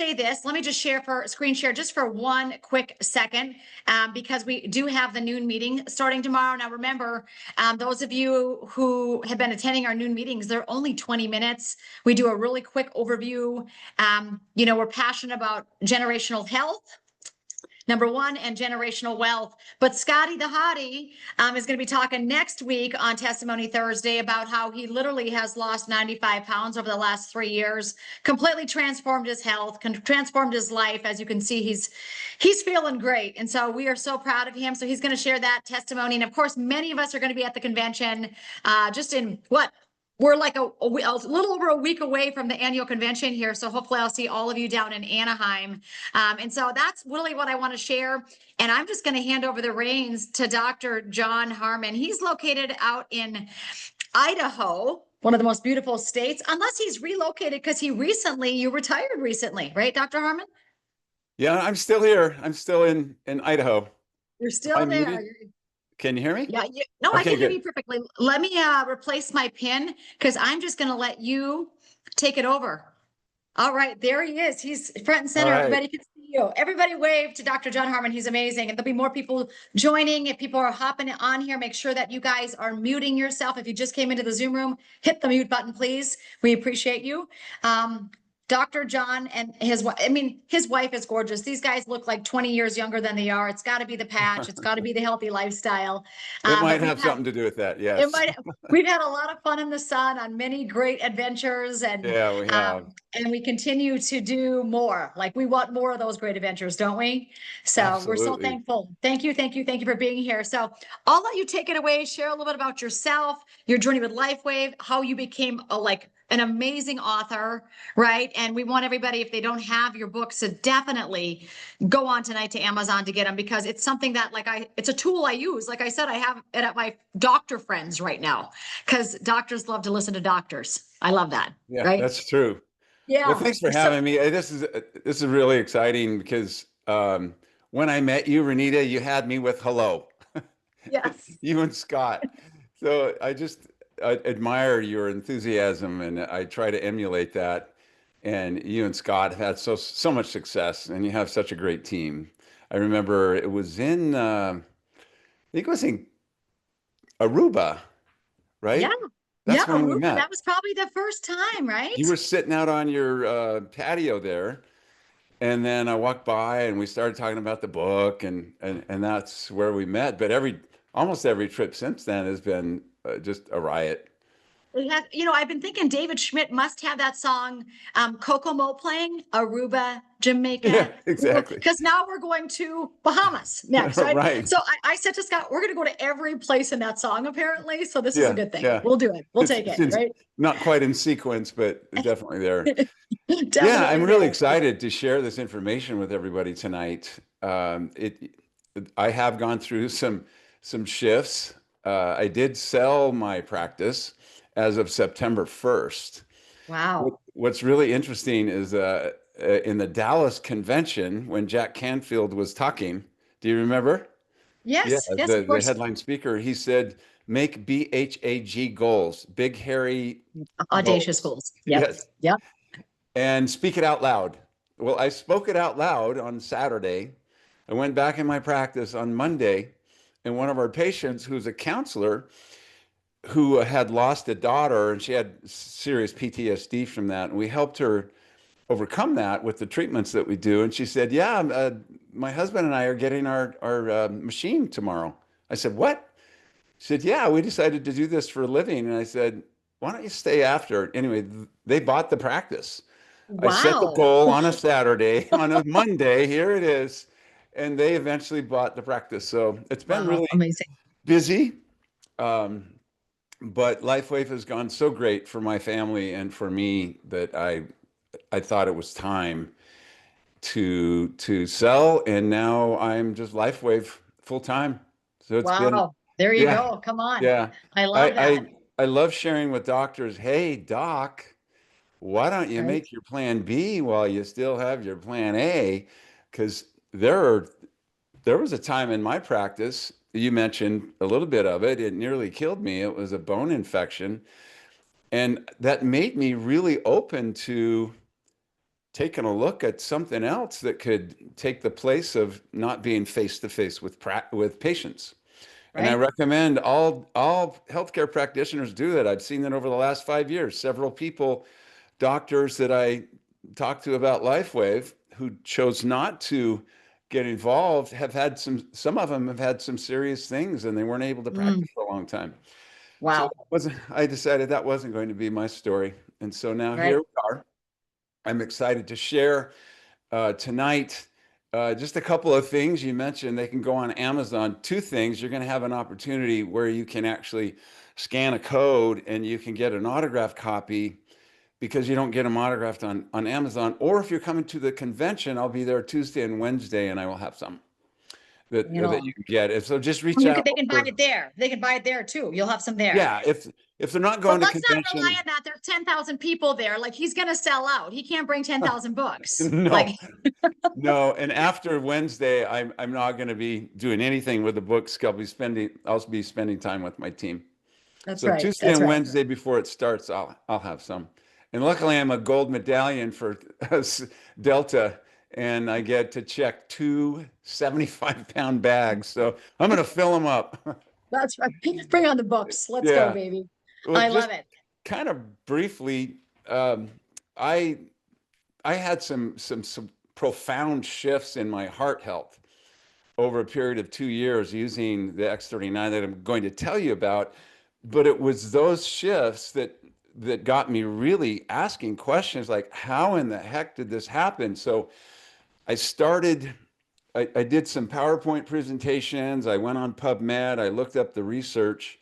say this. Let me just screen share just for one quick second, because we do have the noon meeting starting tomorrow. Now, remember, those of you who have been attending our noon meetings, they're only 20 minutes. We do a really quick overview. We're passionate about generational health, number one, and generational wealth. But Scotty the Hottie is going to be talking next week on Testimony Thursday about how he literally has lost 95 pounds over the last 3 years, completely transformed his health, transformed his life. As you can see, he's feeling great. And so we are so proud of him. So he's going to share that testimony. And of course, many of us are going to be at the convention just in what? We're like a little over a week away from the annual convention here. So hopefully I'll see all of you down in Anaheim. And so that's really what I want to share. And I'm just going to hand over the reins to Dr. Jon Harmon. He's located out in Idaho, one of the most beautiful states, unless he's relocated because you retired recently, right, Dr. Harmon? Yeah, I'm still here. I'm still in Idaho. You're still there. Muted? Can you hear me? Yeah. No, I can hear you perfectly. Let me replace my pin because I'm just going to let you take it over. All right. There he is. He's front and center. Right. Everybody can see you. Everybody wave to Dr. Jon Harmon. He's amazing. And there'll be more people joining. If people are hopping on here, make sure that you guys are muting yourself. If you just came into the Zoom room, hit the mute button, please. We appreciate you. Dr. Jon and his wife is gorgeous. These guys look like 20 years younger than they are. It's got to be the patch. It's got to be the healthy lifestyle. It might have something to do with that. Yes. We've had a lot of fun in the sun on many great adventures, and yeah, we have. And we continue to do more. Like, we want more of those great adventures, don't we? So Absolutely. We're so thankful. Thank you for being here. So I'll let you take it away. Share a little bit about yourself, your journey with LifeWave, how you became an amazing author, right? And we want everybody, if they don't have your books, to definitely go on tonight to Amazon to get them, because it's something that it's a tool I use. Like I said, I have it at my doctor friends right now because doctors love to listen to doctors. I love that. Yeah, right? That's true. Yeah. Well, thanks for having me. This is really exciting because when I met you, Renita, you had me with hello. Yes. You and Scott. So I admire your enthusiasm, and I try to emulate that. And you and Scott have had so much success, and you have such a great team. I remember it was in, I think it was in Aruba, right? Yeah. That's when we met. That was probably the first time, right? You were sitting out on your patio there, and then I walked by, and we started talking about the book, and that's where we met. But almost every trip since then has been just a riot. I've been thinking David Schmidt must have that song, Kokomo, playing Aruba, Jamaica. Yeah, exactly. Because now we're going to Bahamas next, right? Right. So I said to Scott, we're going to go to every place in that song, apparently. So this is a good thing. Yeah. We'll do it. We'll take it, right? Not quite in sequence, but definitely there. Definitely yeah, I'm really excited to share this information with everybody tonight. I have gone through some shifts. I did sell my practice as of September 1st. Wow. What's really interesting is in the Dallas convention, when Jack Canfield was talking, do you remember? Yes. Yeah, the headline speaker, he said, make BHAG goals, big, hairy, audacious goals. Yep. Yes. Yep. And speak it out loud. Well, I spoke it out loud on Saturday. I went back in my practice on Monday, and one of our patients, who's a counselor, who had lost a daughter, and she had serious PTSD from that. And we helped her overcome that with the treatments that we do. And she said, yeah, my husband and I are getting our machine tomorrow. I said, what? She said, yeah, we decided to do this for a living. And I said, why don't you stay after? Anyway, they bought the practice. Wow. I set the goal on a Saturday. On a Monday, here it is. And they eventually bought the practice. So it's been really amazing, busy. But LifeWave has gone so great for my family and for me that I thought it was time to sell, and now I'm just LifeWave full time. So it's been, there you go. Come on. Yeah. I love that. I love sharing with doctors. Hey, doc, why don't you make your plan B while you still have your plan A? Because there was a time in my practice, you mentioned a little bit of it. It nearly killed me. It was a bone infection. And that made me really open to taken a look at something else that could take the place of not being face to face with patients. And I Right. recommend all healthcare practitioners do that. I've seen that over the last 5 years. Several people, doctors that I talked to about LifeWave, who chose not to get involved, have had some of them have had some serious things, and they weren't able to Mm, practice for a long time. So wow. I decided that wasn't going to be my story. And so now here Right. we are. I'm excited to share tonight just a couple of things. You mentioned they can go on Amazon. Two things. You're going to have an opportunity where you can actually scan a code and you can get an autographed copy, because you don't get them autographed on Amazon. Or if you're coming to the convention, I'll be there Tuesday and Wednesday, and I will have some You that know, you can get. And so just reach and out. they can buy it there. They can buy it there too. You'll have some there. Yeah, if they're not But going to let's not rely convention, on that. There's 10,000 people there. Like he's going to sell out. He can't bring 10,000 books. no, Like, no. And after Wednesday, I'm not going to be doing anything with the books. I'll be spending time with my team. that's So right. Tuesday That's and right. Wednesday before it starts, I'll have some. And luckily, I'm a gold medallion for Delta, and I get to check two 75-pound bags. So I'm going to fill them up. That's right. Bring on the books. Let's go, Yeah. baby. Well, I just love it. kind of briefly, I I had some profound shifts in my heart health over a period of 2 years using the X39 that I'm going to tell you about. But it was those shifts that got me really asking questions like, how in the heck did this happen? So I started, I did some PowerPoint presentations. I went on PubMed. I looked up the research.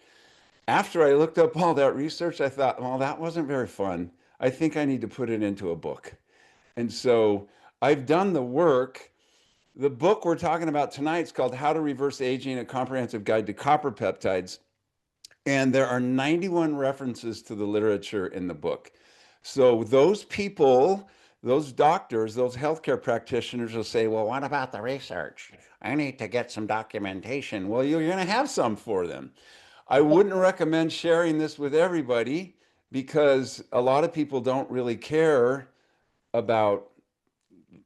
After I looked up all that research, I thought, well, that wasn't very fun. I think I need to put it into a book. And so I've done the work. The book we're talking about tonight is called How to Reverse Aging, a Comprehensive Guide to Copper Peptides. And there are 91 references to the literature in the book. So those people, those doctors, those healthcare practitioners will say, well, what about the research? I need to get some documentation. Well, you're going to have some for them. I wouldn't recommend sharing this with everybody because a lot of people don't really care about,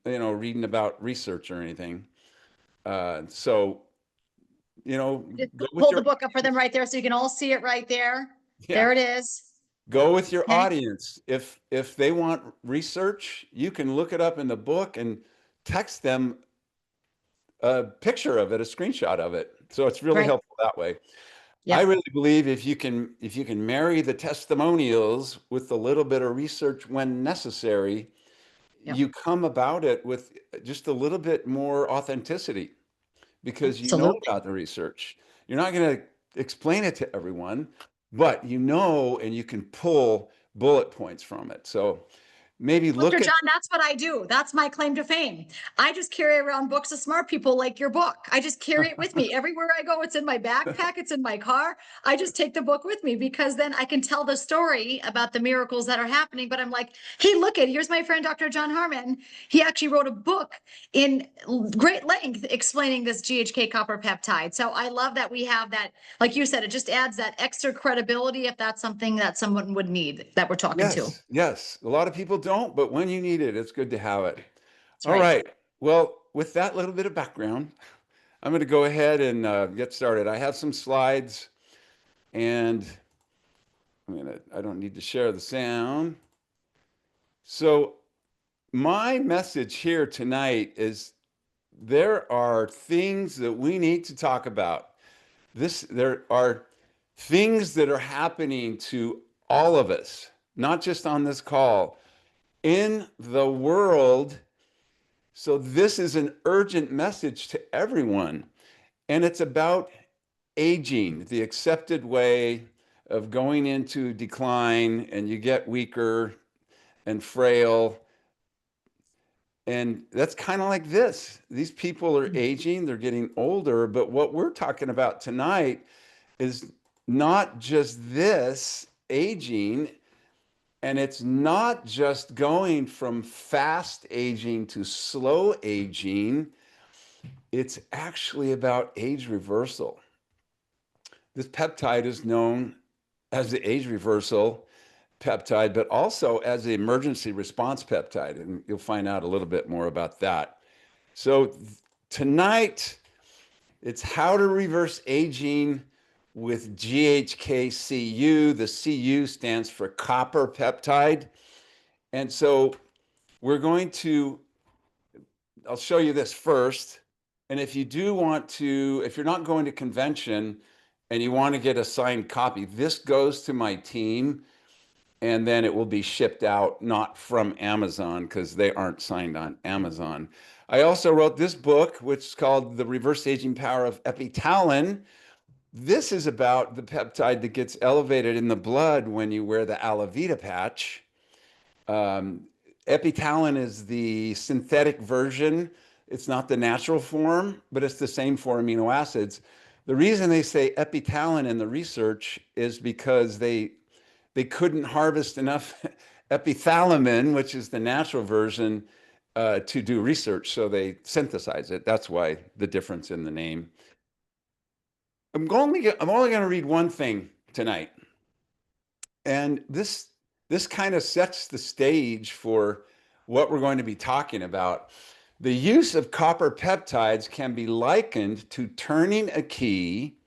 reading about research or anything. So, Just go with hold the your book up for them audience. right there so you can all see it right there. Yeah. There it is. Go with your Okay. audience. If they want research, you can look it up in the book and text them a picture of it, a screenshot of it. So it's really Right. helpful that way. I Yep. really believe if you can marry the testimonials with a little bit of research when necessary, Yep. you come about it with just a little bit more authenticity because you know Absolutely. about the research. You're not going to explain it to everyone, but and you can pull bullet points from it. So maybe Dr. look at John, that's what I do. That's my claim to fame. I just carry around books of smart people like your book. I just carry it with me everywhere I go. It's in my backpack, it's in my car. I just take the book with me because then I can tell the story about the miracles that are happening. But I'm like, hey, here's my friend, Dr. Jon Harmon. He actually wrote a book in great length explaining this GHK copper peptide. So I love that we have that. Like you said, it just adds that extra credibility if that's something that someone would need that we're talking to. Yes, yes. A lot of people don't, but when you need it, it's good to have it. That's All right. right. Well, with that little bit of background, I'm going to go ahead and get started. I have some slides, and I don't need to share the sound. So my message here tonight is there are things that we need to talk about. There are things that are happening to all of us, not just on this call, in the world. So this is an urgent message to everyone, and it's about aging, the accepted way of going into decline, and you get weaker and frail. And that's kind of like this. These people are aging, they're getting older, but what we're talking about tonight is not just this aging, and it's not just going from fast aging to slow aging. It's actually about age reversal. This peptide is known as the age reversal peptide, but also as the emergency response peptide. And you'll find out a little bit more about that. So tonight, it's how to reverse aging with GHK-Cu. The Cu stands for copper peptide. And so we're going to, I'll show you this first. And if you do want to, if you're not going to convention and you want to get a signed copy, this goes to my team and then it will be shipped out, not from Amazon because they aren't signed on Amazon. I also wrote this book, which is called The Reverse Aging Power of Epitalin. This is about the peptide that gets elevated in the blood when you wear the Alavita patch. Epitalin is the synthetic version. It's not the natural form, but it's the same four amino acids. The reason they say epitalin in the research is because they couldn't harvest enough epithalamin, which is the natural version, to do research. So they synthesize it. That's why the difference in the name. I'm only going to read one thing tonight. And this kind of sets the stage for what we're going to be talking about. The use of copper peptides can be likened to turning a key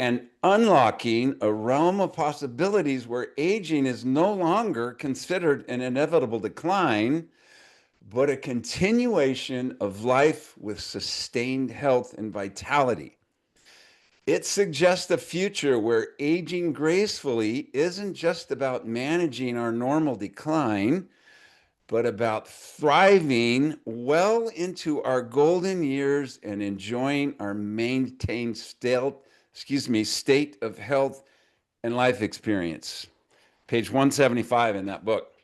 and unlocking a realm of possibilities where aging is no longer considered an inevitable decline, but a continuation of life with sustained health and vitality. It suggests a future where aging gracefully isn't just about managing our normal decline, but about thriving well into our golden years and enjoying our maintained state of health and life experience. Page 175 in that book.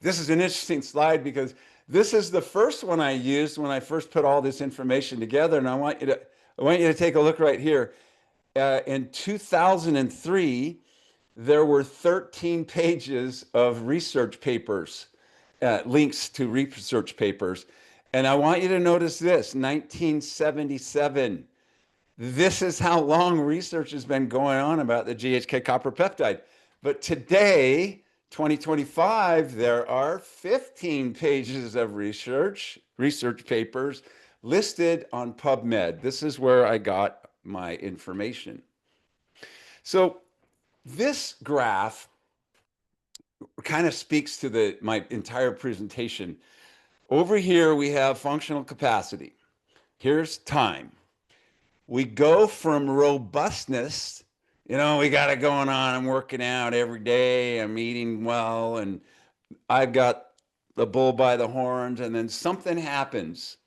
This is an interesting slide because this is the first one I used when I first put all this information together, and I want you to take a look right here. In 2003, there were 13 pages of research papers, links to research papers. And I want you to notice this, 1977. This is how long research has been going on about the GHK copper peptide. But today, 2025, there are 15 pages of research papers listed on PubMed. This is where I got my information. So this graph kind of speaks to my entire presentation. Over here, we have functional capacity. Here's time. We go from robustness, we got it going on. I'm working out every day. I'm eating well, and I've got the bull by the horns, and then something happens.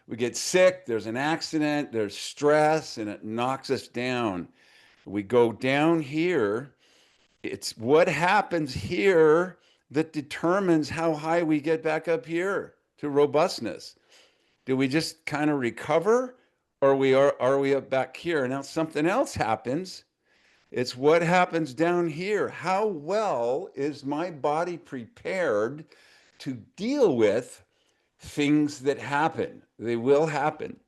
We get sick, there's an accident, there's stress, and it knocks us down. We go down here. It's what happens here that determines how high we get back up here to robustness. Do we just kind of recover, or are we up back here? Now something else happens. It's what happens down here. How well is my body prepared to deal with things that happen? They will happen.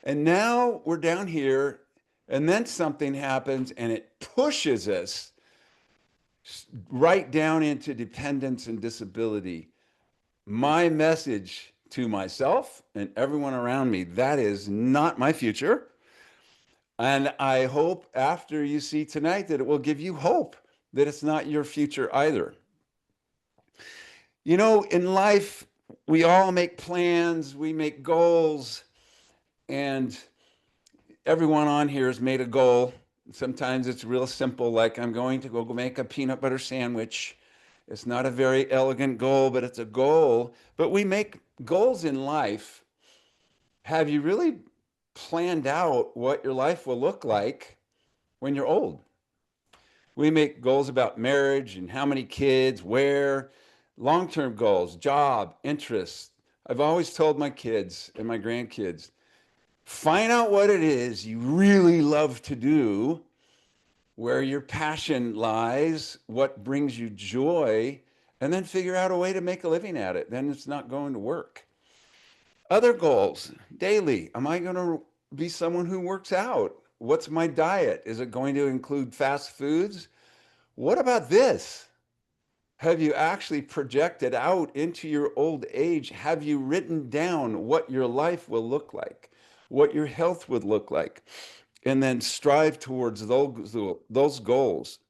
And now we're down here, and then something happens and it pushes us right down into dependence and disability. My message to myself and everyone around me, that is not my future. And I hope after you see tonight that it will give you hope that it's not your future either. In life, we all make plans, we make goals, and everyone on here has made a goal. Sometimes it's real simple, like I'm going to go make a peanut butter sandwich. It's not a very elegant goal, but it's a goal. But we make goals in life. Have you really planned out what your life will look like when you're old? We make goals about marriage and how many kids, where, long-term goals, job, interests. I've always told my kids and my grandkids, find out what it is you really love to do, where your passion lies, what brings you joy, and then figure out a way to make a living at it. Then it's not going to work. Other goals, daily. Am I going to be someone who works out? What's my diet? Is it going to include fast foods? What about this? Have you actually projected out into your old age? Have you written down what your life will look like, what your health would look like, and then strive towards those goals?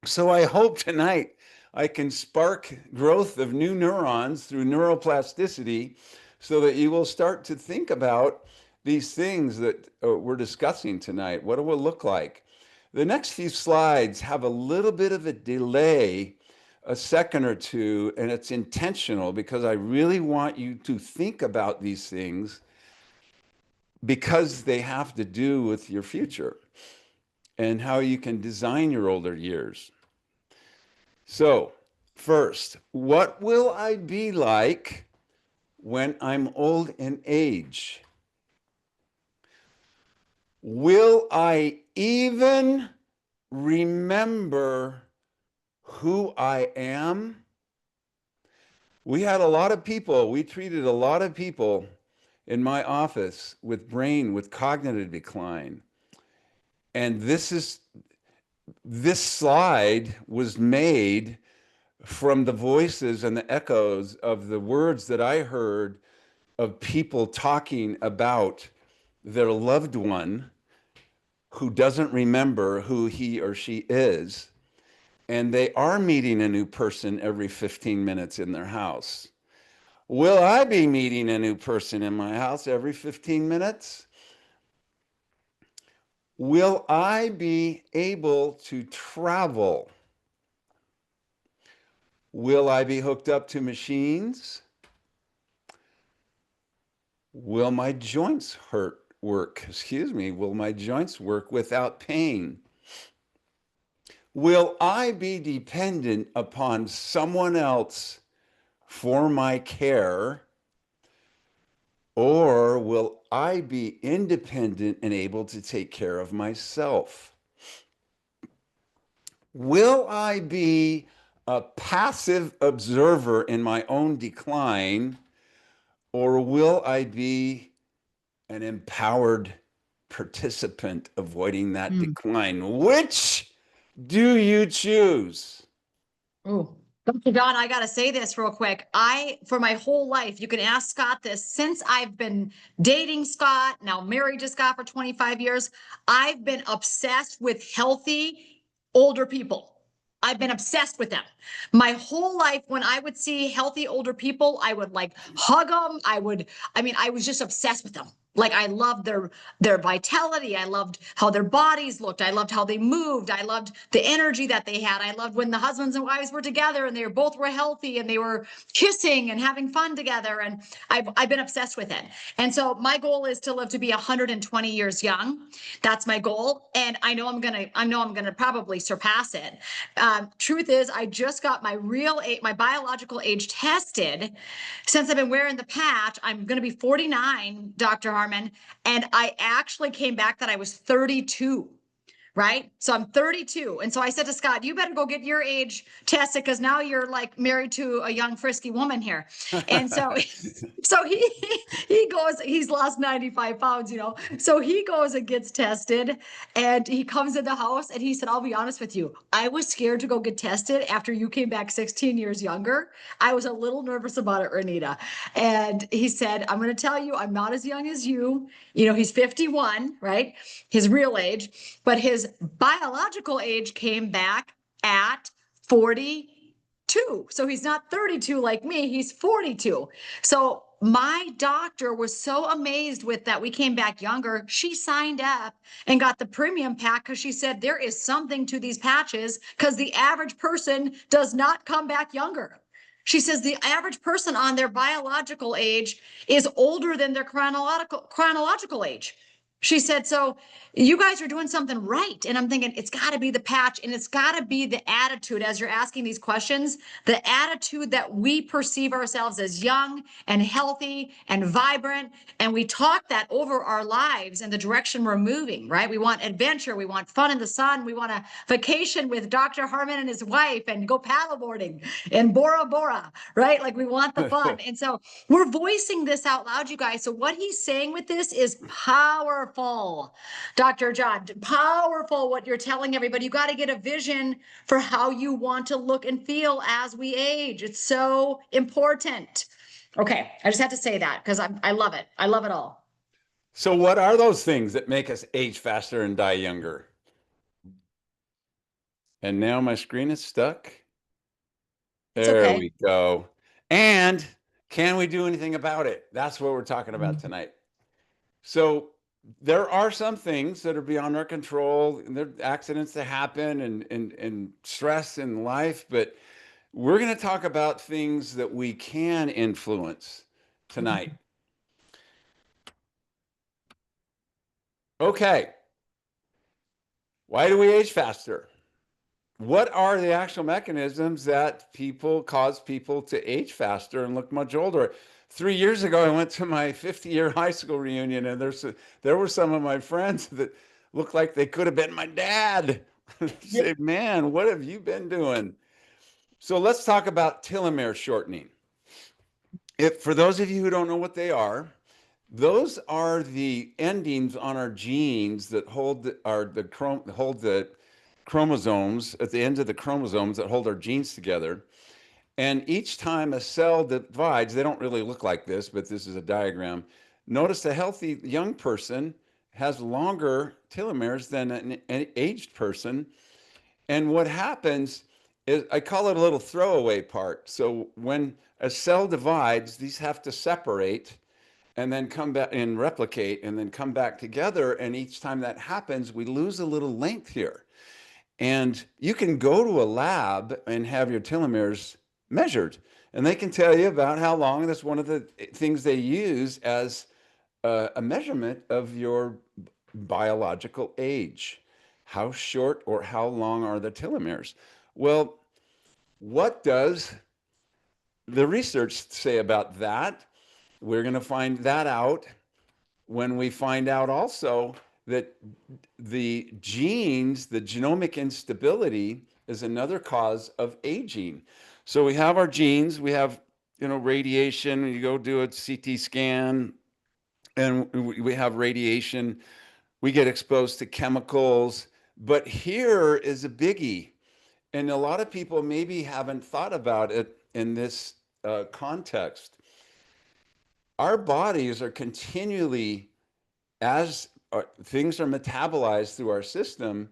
So I hope tonight I can spark growth of new neurons through neuroplasticity so that you will start to think about these things that we're discussing tonight. What it will look like. The next few slides have a little bit of a delay, a second or two, and it's intentional because I really want you to think about these things because they have to do with your future and how you can design your older years. So, first, what will I be like when I'm old in age? Will I even remember who I am? We treated a lot of people in my office with cognitive decline. And this slide was made from the voices and the echoes of the words that I heard of people talking about their loved one who doesn't remember who he or she is, and they are meeting a new person every 15 minutes in their house. Will I be meeting a new person in my house every 15 minutes? Will I be able to travel? Will I be hooked up to machines? Will my joints work? Will my joints work without pain? Will I be dependent upon someone else for my care? Or will I be independent and able to take care of myself? Will I be a passive observer in my own decline, or will I be an empowered participant avoiding that decline? Which do you choose? Oh, Dr. John, I got to say this real quick. For my whole life, you can ask Scott this, since I've been dating Scott, now married to Scott for 25 years, I've been obsessed with healthy older people. I've been obsessed with them. My whole life, when I would see healthy older people, I would like hug them. I was just obsessed with them. Like I loved their vitality. I loved how their bodies looked. I loved how they moved. I loved the energy that they had. I loved when the husbands and wives were together and both were healthy and they were kissing and having fun together. And I've been obsessed with it. And so my goal is to live to be 120 years young. That's my goal. And I know I'm gonna probably surpass it. Truth is, I just got my biological age tested. Since I've been wearing the patch, I'm going to be 49, Dr. Harmon, and I actually came back that I was 32. Right? So I'm 32. And so I said to Scott, you better go get your age tested because now you're like married to a young, frisky woman here. And so, he goes, he's lost 95 pounds, So he goes and gets tested and he comes in the house and he said, I'll be honest with you. I was scared to go get tested after you came back 16 years younger. I was a little nervous about it, Renita. And he said, I'm going to tell you, I'm not as young as you. He's 51, right? His real age, but his biological age came back at 42. So he's not 32 like me, he's 42. So my doctor was so amazed with that we came back younger. She signed up and got the premium pack because she said there is something to these patches because the average person does not come back younger. She says the average person on their biological age is older than their chronological age. She said, so you guys are doing something right. And I'm thinking it's got to be the patch and it's got to be the attitude as you're asking these questions, the attitude that we perceive ourselves as young and healthy and vibrant. And we talk that over our lives and the direction we're moving, right? We want adventure. We want fun in the sun. We want a vacation with Dr. Harmon and his wife and go paddleboarding in Bora Bora, right? Like we want the fun. And so we're voicing this out loud, you guys. So what he's saying with this is powerful. powerful, Dr. Jon. Powerful what you're telling everybody. You got to get a vision for how you want to look and feel as we age. It's so important. Okay, I just had to say that because I love it. I love it all. So what are those things that make us age faster and die younger? And now my screen is stuck. It's There okay. we go. And can we do anything about it? That's what we're talking about tonight. So there are some things that are beyond our control, and there are accidents that happen and stress in life, but we're going to talk about things that we can influence tonight. Okay. Why do we age faster? What are the actual mechanisms that cause people to age faster and look much older? 3 years ago, I went to my 50-year high school reunion, and there were some of my friends that looked like they could have been my dad. Say, man, what have you been doing? So let's talk about telomere shortening. For those of you who don't know what they are, those are the endings on our genes that hold the chromosomes at the end of the chromosomes that hold our genes together. And each time a cell divides, they don't really look like this, but this is a diagram. Notice a healthy young person has longer telomeres than an aged person. And what happens is, I call it a little throwaway part. So when a cell divides, these have to separate and then come back and replicate and then come back together. And each time that happens, we lose a little length here. And you can go to a lab and have your telomeres measured, and they can tell you about how long. That's one of the things they use as a measurement of your biological age. How short or how long are the telomeres? Well, what does the research say about that? We're going to find that out when we find out also that the genes, the genomic instability is another cause of aging. So we have our genes, we have, radiation, you go do a CT scan, and we have radiation, we get exposed to chemicals, but here is a biggie. And a lot of people maybe haven't thought about it in this context. Our bodies are continually, as things are metabolized through our system,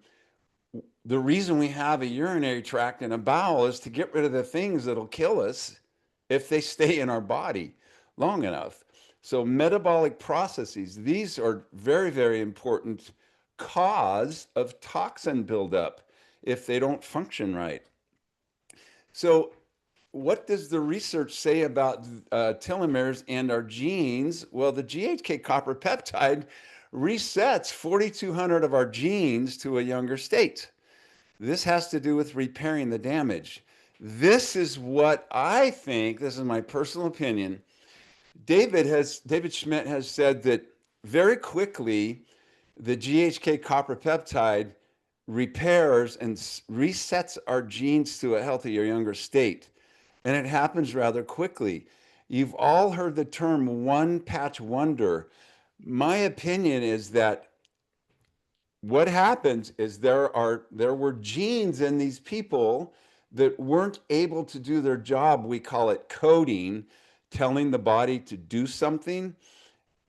the reason we have a urinary tract and a bowel is to get rid of the things that'll kill us if they stay in our body long enough. So metabolic processes, these are very, very important cause of toxin buildup if they don't function right. So what does the research say about telomeres and our genes? Well, the GHK copper peptide resets 4,200 of our genes to a younger state. This has to do with repairing the damage. This is what I think, this is my personal opinion. David Schmidt has said that very quickly the GHK copper peptide repairs and resets our genes to a healthier, younger state. And it happens rather quickly. You've all heard the term one patch wonder. My opinion is that what happens is there were genes in these people that weren't able to do their job. We call it coding, telling the body to do something.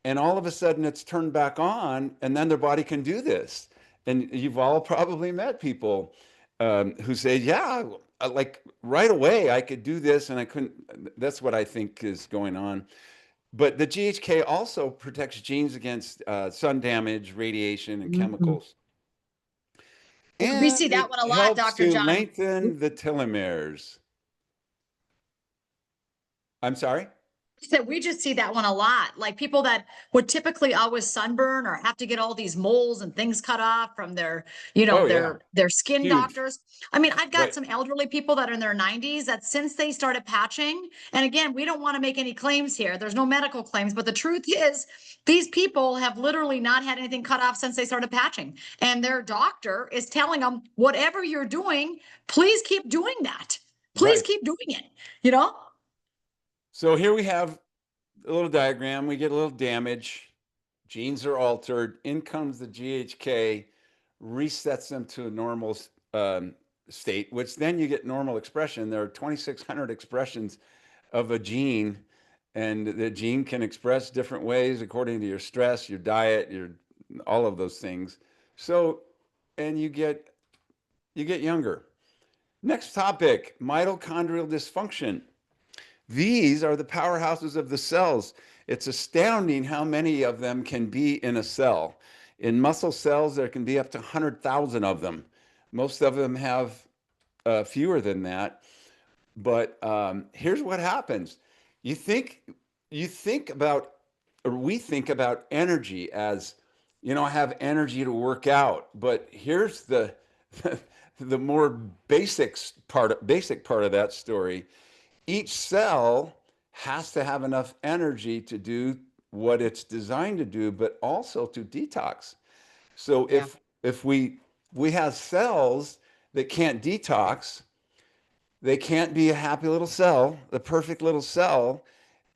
And all of a sudden it's turned back on, and then their body can do this. And you've all probably met people who say, yeah, like right away I could do this and I couldn't. That's what I think is going on. But the GHK also protects genes against sun damage, radiation, and chemicals. We see And that it one a lot, helps Dr. to Jon. lengthen the telomeres. I'm sorry? That we just see that one a lot. Like people that would typically always sunburn or have to get all these moles and things cut off from their, Oh, yeah. their skin Huge. doctors. I mean, I've got Right. some elderly people that are in their 90s that since they started patching, and again, we don't want to make any claims here. There's no medical claims, but the truth is these people have literally not had anything cut off since they started patching. And their doctor is telling them, whatever you're doing, please keep doing that. Please Right. keep doing it, you know? So here we have a little diagram. We get a little damage. genes are altered, in comes the GHK, resets them to a normal state, which then you get normal expression. There are 2,600 expressions of a gene, and the gene can express different ways according to your stress, your diet, your all of those things. So, and you get younger. Next topic, mitochondrial dysfunction. These are the powerhouses of the cells. It's astounding how many of them can be in a cell. In muscle cells, there can be up to 100,000 of them. Most of them have fewer than that. But here's what happens. You think about, or we think about energy as, I have energy to work out. But here's the the more basic part of that story. Each cell has to have enough energy to do what it's designed to do, but also to detox. So if we have cells that can't detox, they can't be a happy little cell, the perfect little cell,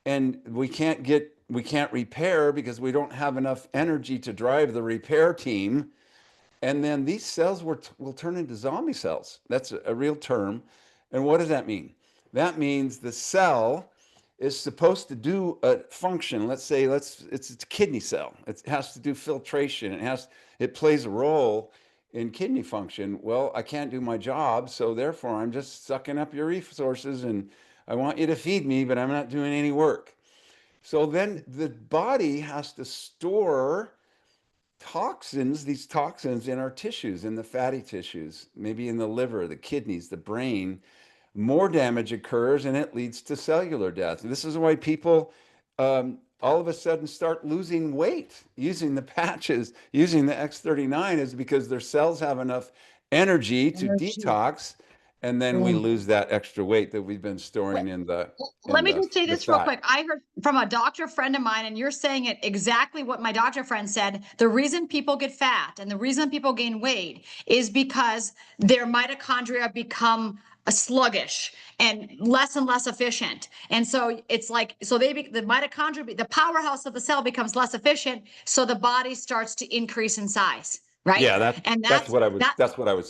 and we can't repair because we don't have enough energy to drive the repair team. And then these cells will turn into zombie cells. That's a real term. And what does that mean? That means the cell is supposed to do a function. Let's say it's a kidney cell. It has to do filtration. It plays a role in kidney function. Well, I can't do my job, so therefore I'm just sucking up your resources, and I want you to feed me, but I'm not doing any work. So then the body has to store these toxins in our tissues, in the fatty tissues, maybe in the liver, the kidneys, the brain. More damage occurs and it leads to cellular death. This is why people all of a sudden start losing weight using the patches, using the X39, is because their cells have enough energy to detox, and then we lose that extra weight that we've been storing in the Let me just say this real fat. quick. I heard from a doctor friend of mine, and you're saying it exactly what my doctor friend said. The reason people get fat and the reason people gain weight is because their mitochondria become sluggish and less efficient. And so it's like, the mitochondria, the powerhouse of the cell becomes less efficient. So the body starts to increase in size, right? Yeah, And that's what I was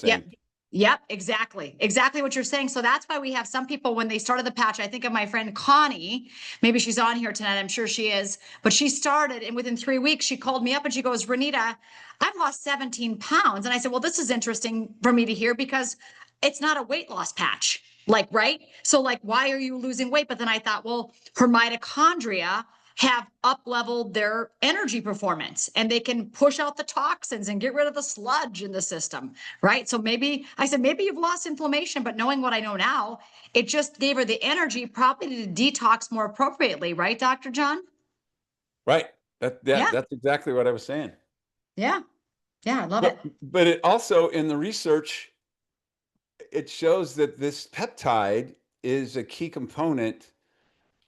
yeah. saying. Yep, exactly. Exactly what you're saying. So that's why we have some people, when they started the patch, I think of my friend Connie, maybe she's on here tonight. I'm sure she is, but she started, and within 3 weeks, she called me up and she goes, Renita, I've lost 17 pounds. And I said, well, this is interesting for me to hear because it's not a weight loss patch. Like, right? So like, why are you losing weight? But then I thought, well, her mitochondria have up-leveled their energy performance, and they can push out the toxins and get rid of the sludge in the system, right? So maybe I said, maybe you've lost inflammation, but knowing what I know now, it just gave her the energy probably to detox more appropriately, right, Dr. John? Right. Yeah. That's exactly what I was saying. Yeah. Yeah. I love it. But it also, in the research, it shows that this peptide is a key component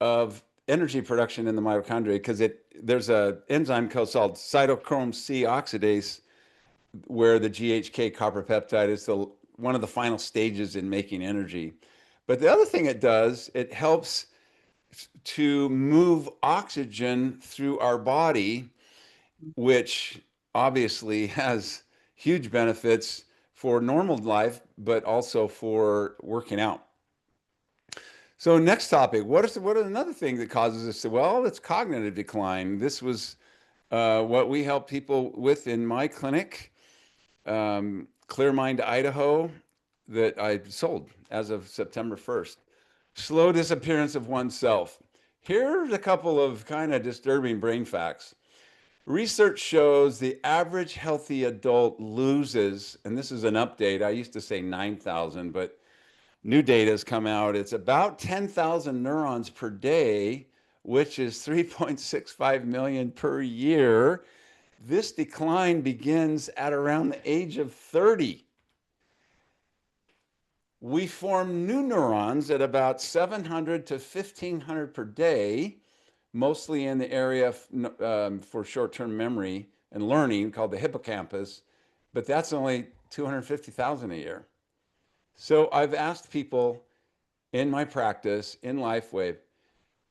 of energy production in the mitochondria, because there's a enzyme called cytochrome C oxidase, where the GHK copper peptide is one of the final stages in making energy. But the other thing it does, it helps to move oxygen through our body, which obviously has huge benefits for normal life, but also for working out. So next topic, what is another thing that causes this? Well, it's cognitive decline. This was what we help people with in my clinic, Clear Mind, Idaho, that I sold as of September 1st. Slow disappearance of oneself. Here's a couple of kind of disturbing brain facts. Research shows the average healthy adult loses, and this is an update, I used to say 9,000, but new data has come out. It's about 10,000 neurons per day, which is 3.65 million per year. This decline begins at around the age of 30. We form new neurons at about 700 to 1,500 per day, mostly in the area for short-term memory and learning, called the hippocampus, but that's only 250,000 a year. So I've asked people in my practice, in LifeWave,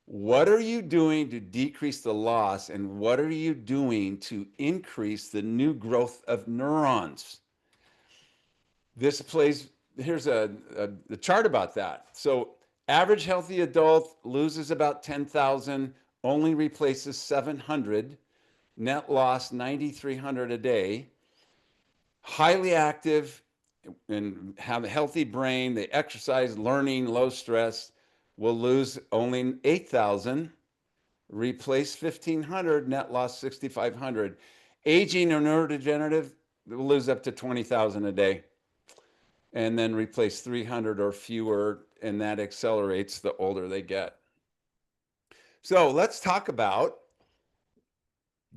What are you doing to decrease the loss, and what are you doing to increase the new growth of neurons? This plays, here's a chart about that. So average healthy adult loses about 10,000, only replaces 700, net loss 9,300 a day. Highly active and have a healthy brain, they exercise, learning, low stress, will lose only 8,000, replace 1,500, net loss 6,500. Aging or neurodegenerative will lose up to 20,000 a day, and then replace 300 or fewer, and that accelerates the older they get. So let's talk about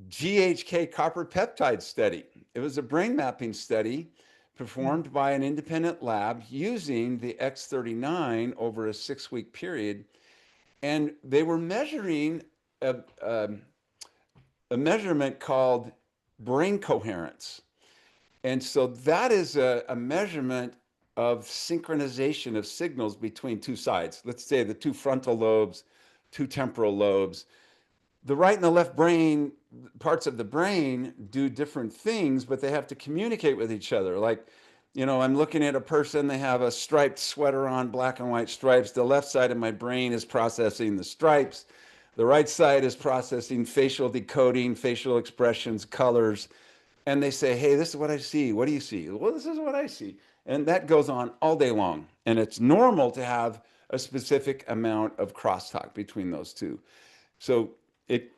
GHK copper peptide study. It was a brain mapping study performed by an independent lab using the X39 over a 6-week period. And they were measuring a measurement called brain coherence. And so that is a measurement of synchronization of signals between two sides. Let's say the two frontal lobes, two temporal lobes. The right and the left brain, parts of the brain do different things, but they have to communicate with each other. Like, I'm looking at a person, they have a striped sweater on, black and white stripes. The left side of my brain is processing the stripes. The right side is processing facial decoding, facial expressions, colors. And they say, hey, this is what I see. What do you see? Well, this is what I see. And that goes on all day long. And it's normal to have a specific amount of crosstalk between those two. So it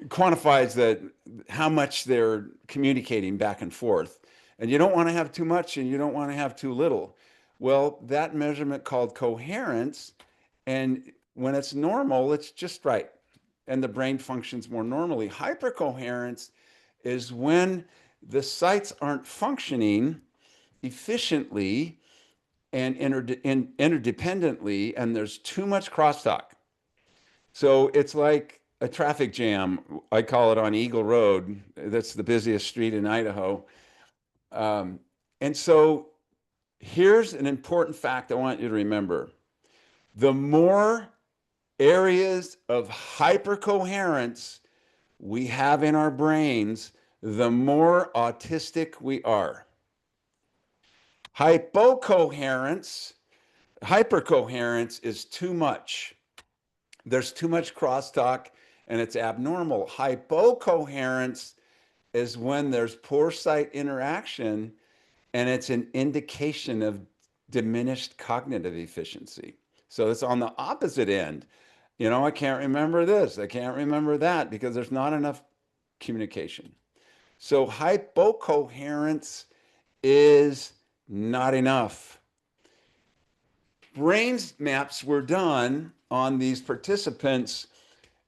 quantifies how much they're communicating back and forth. And you don't want to have too much and you don't want to have too little. Well, that measurement called coherence, and when it's normal, it's just right. And the brain functions more normally. Hypercoherence is when the sites aren't functioning efficiently and interdependently, and there's too much crosstalk. So it's like a traffic jam. I call it on Eagle Road. That's the busiest street in Idaho. And so here's an important fact I want you to remember. The more areas of hypercoherence we have in our brains, the more autistic we are. Hypercoherence is too much. There's too much crosstalk and it's abnormal. Hypocoherence is when there's poor site interaction and it's an indication of diminished cognitive efficiency. So it's on the opposite end. I can't remember this, I can't remember that, because there's not enough communication. So hypocoherence is not enough. Brain maps were done on these participants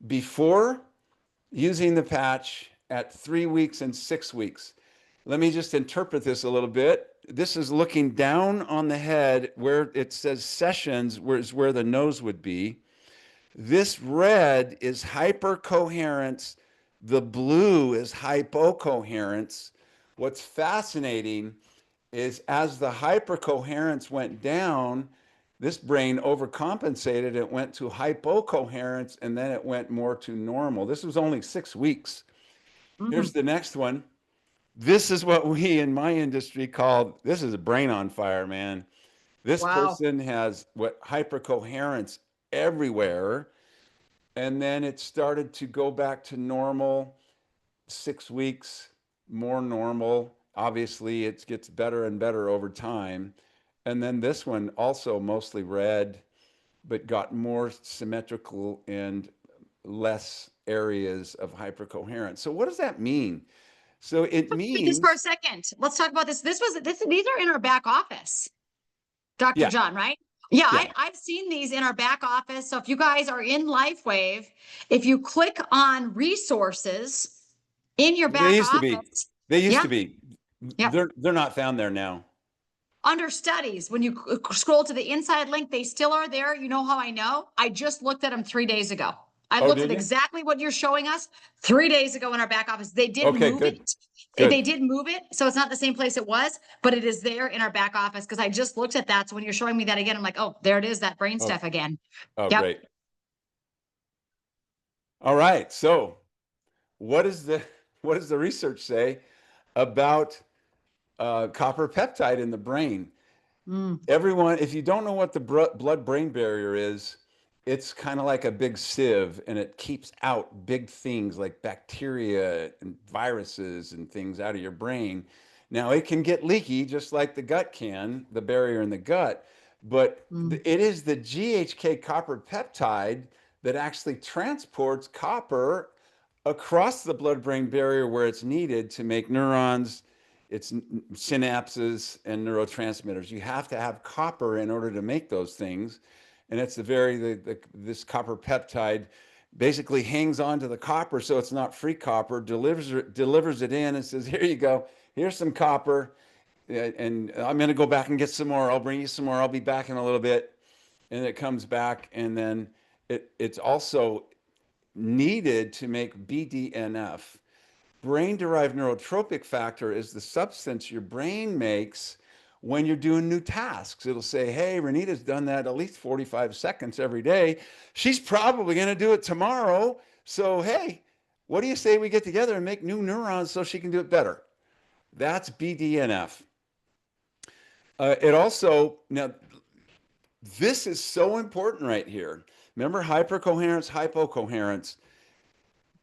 before using the patch, at 3 weeks and 6 weeks. Let me just interpret this a little bit. This is looking down on the head where it says sessions, where the nose would be. This red is hypercoherence. The blue is hypocoherence. What's fascinating is as the hypercoherence went down, this brain overcompensated. It went to hypocoherence, and then it went more to normal. This was only 6 weeks. Here's the next one. This is what we in my industry call, this is a brain on fire, man. This person has hypercoherence everywhere. And then it started to go back to normal, 6 weeks, more normal. Obviously, it gets better and better over time. And then this one also mostly red, but got more symmetrical and less areas of hypercoherence. So what does that mean? So it means, just for a second, let's talk about this. These are in our back office, Dr. Jon, right? Yeah, I've seen these in our back office. So if you guys are in LifeWave, if you click on resources in your back office. They used to be. They're not found there now. Under studies, when you scroll to the inside link, they still are there. You know how I know? I just looked at them 3 days ago. I looked at exactly what you're showing us 3 days ago in our back office. They did move it. They did move it. So it's not the same place it was, but it is there in our back office because I just looked at that. So when you're showing me that again, I'm like, oh, there it is, that brain stuff again. Oh, great. All right. So what is the what does the research say about copper peptide in the brain? Mm, Everyone, if you don't know what the blood-brain barrier is, it's kind of like a big sieve and it keeps out big things like bacteria and viruses and things out of your brain. Now, it can get leaky just like the gut can, the barrier in the gut, but mm, it is the GHK copper peptide that actually transports copper across the blood-brain barrier where it's needed to make neurons, its synapses and neurotransmitters. You have to have copper in order to make those things. And it's this copper peptide basically hangs on to the copper so it's not free copper, delivers it in and says, here you go, here's some copper. And I'm going to go back and get some more. I'll bring you some more. I'll be back in a little bit. And it comes back. And then it's also needed to make BDNF. Brain-derived neurotropic factor is the substance your brain makes when you're doing new tasks. It'll say, hey, Renita's done that at least 45 seconds every day. She's probably going to do it tomorrow. So, hey, what do you say we get together and make new neurons so she can do it better? That's BDNF. It also, now, this is so important right here. Remember hypercoherence, hypocoherence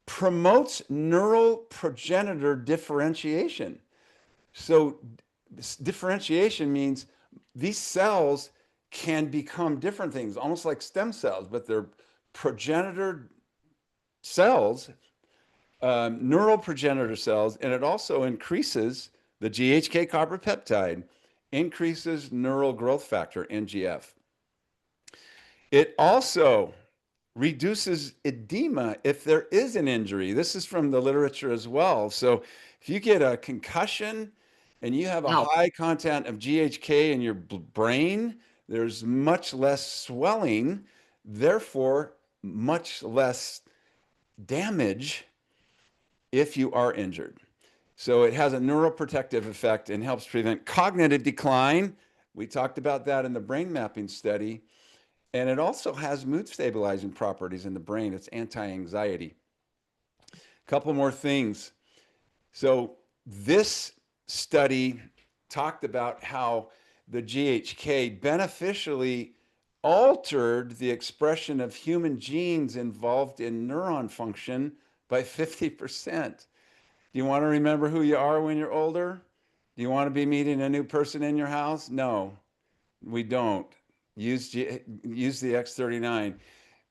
promotes neural progenitor differentiation. So differentiation means these cells can become different things, almost like stem cells, but they're progenitor cells, neural progenitor cells, and it also increases the GHK copper peptide, increases neural growth factor, NGF. It also reduces edema if there is an injury. This is from the literature as well. So if you get a concussion and you have a no. high content of GHK in your brain, there's much less swelling, therefore much less damage if you are injured. So it has a neuroprotective effect and helps prevent cognitive decline. We talked about that in the brain mapping study. And it also has mood stabilizing properties in the brain. It's anti-anxiety. A couple more things. So this study talked about how the GHK beneficially altered the expression of human genes involved in neuron function by 50%. Do you want to remember who you are when you're older? Do you want to be meeting a new person in your house? No, we don't. Use the X39.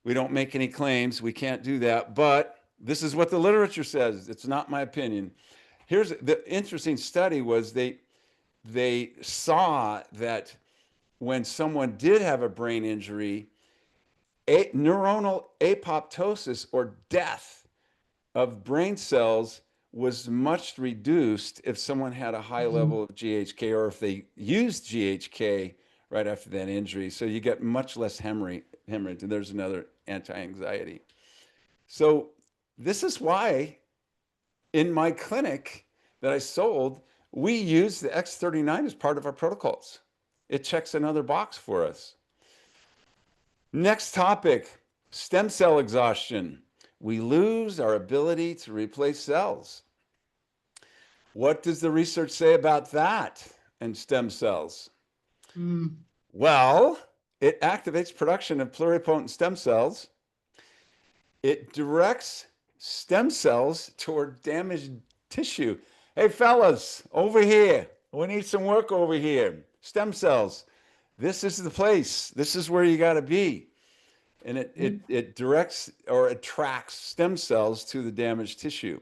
We don't make any claims. We can't do that. But this is what the literature says. It's not my opinion. Here's the interesting study was they saw that when someone did have a brain injury, neuronal apoptosis or death of brain cells was much reduced if someone had a high Mhm. level of GHK or if they used GHK right after that injury. So you get much less hemorrhage. And there's another anti-anxiety. So this is why in my clinic that I sold, we use the X39 as part of our protocols. It checks another box for us. Next topic, stem cell exhaustion. We lose our ability to replace cells. What does the research say about that and stem cells? Mm, Well, it activates production of pluripotent stem cells. It directs stem cells toward damaged tissue. Hey, fellas, over here. We need some work over here. Stem cells. This is the place. This is where you got to be. And it directs or attracts stem cells to the damaged tissue.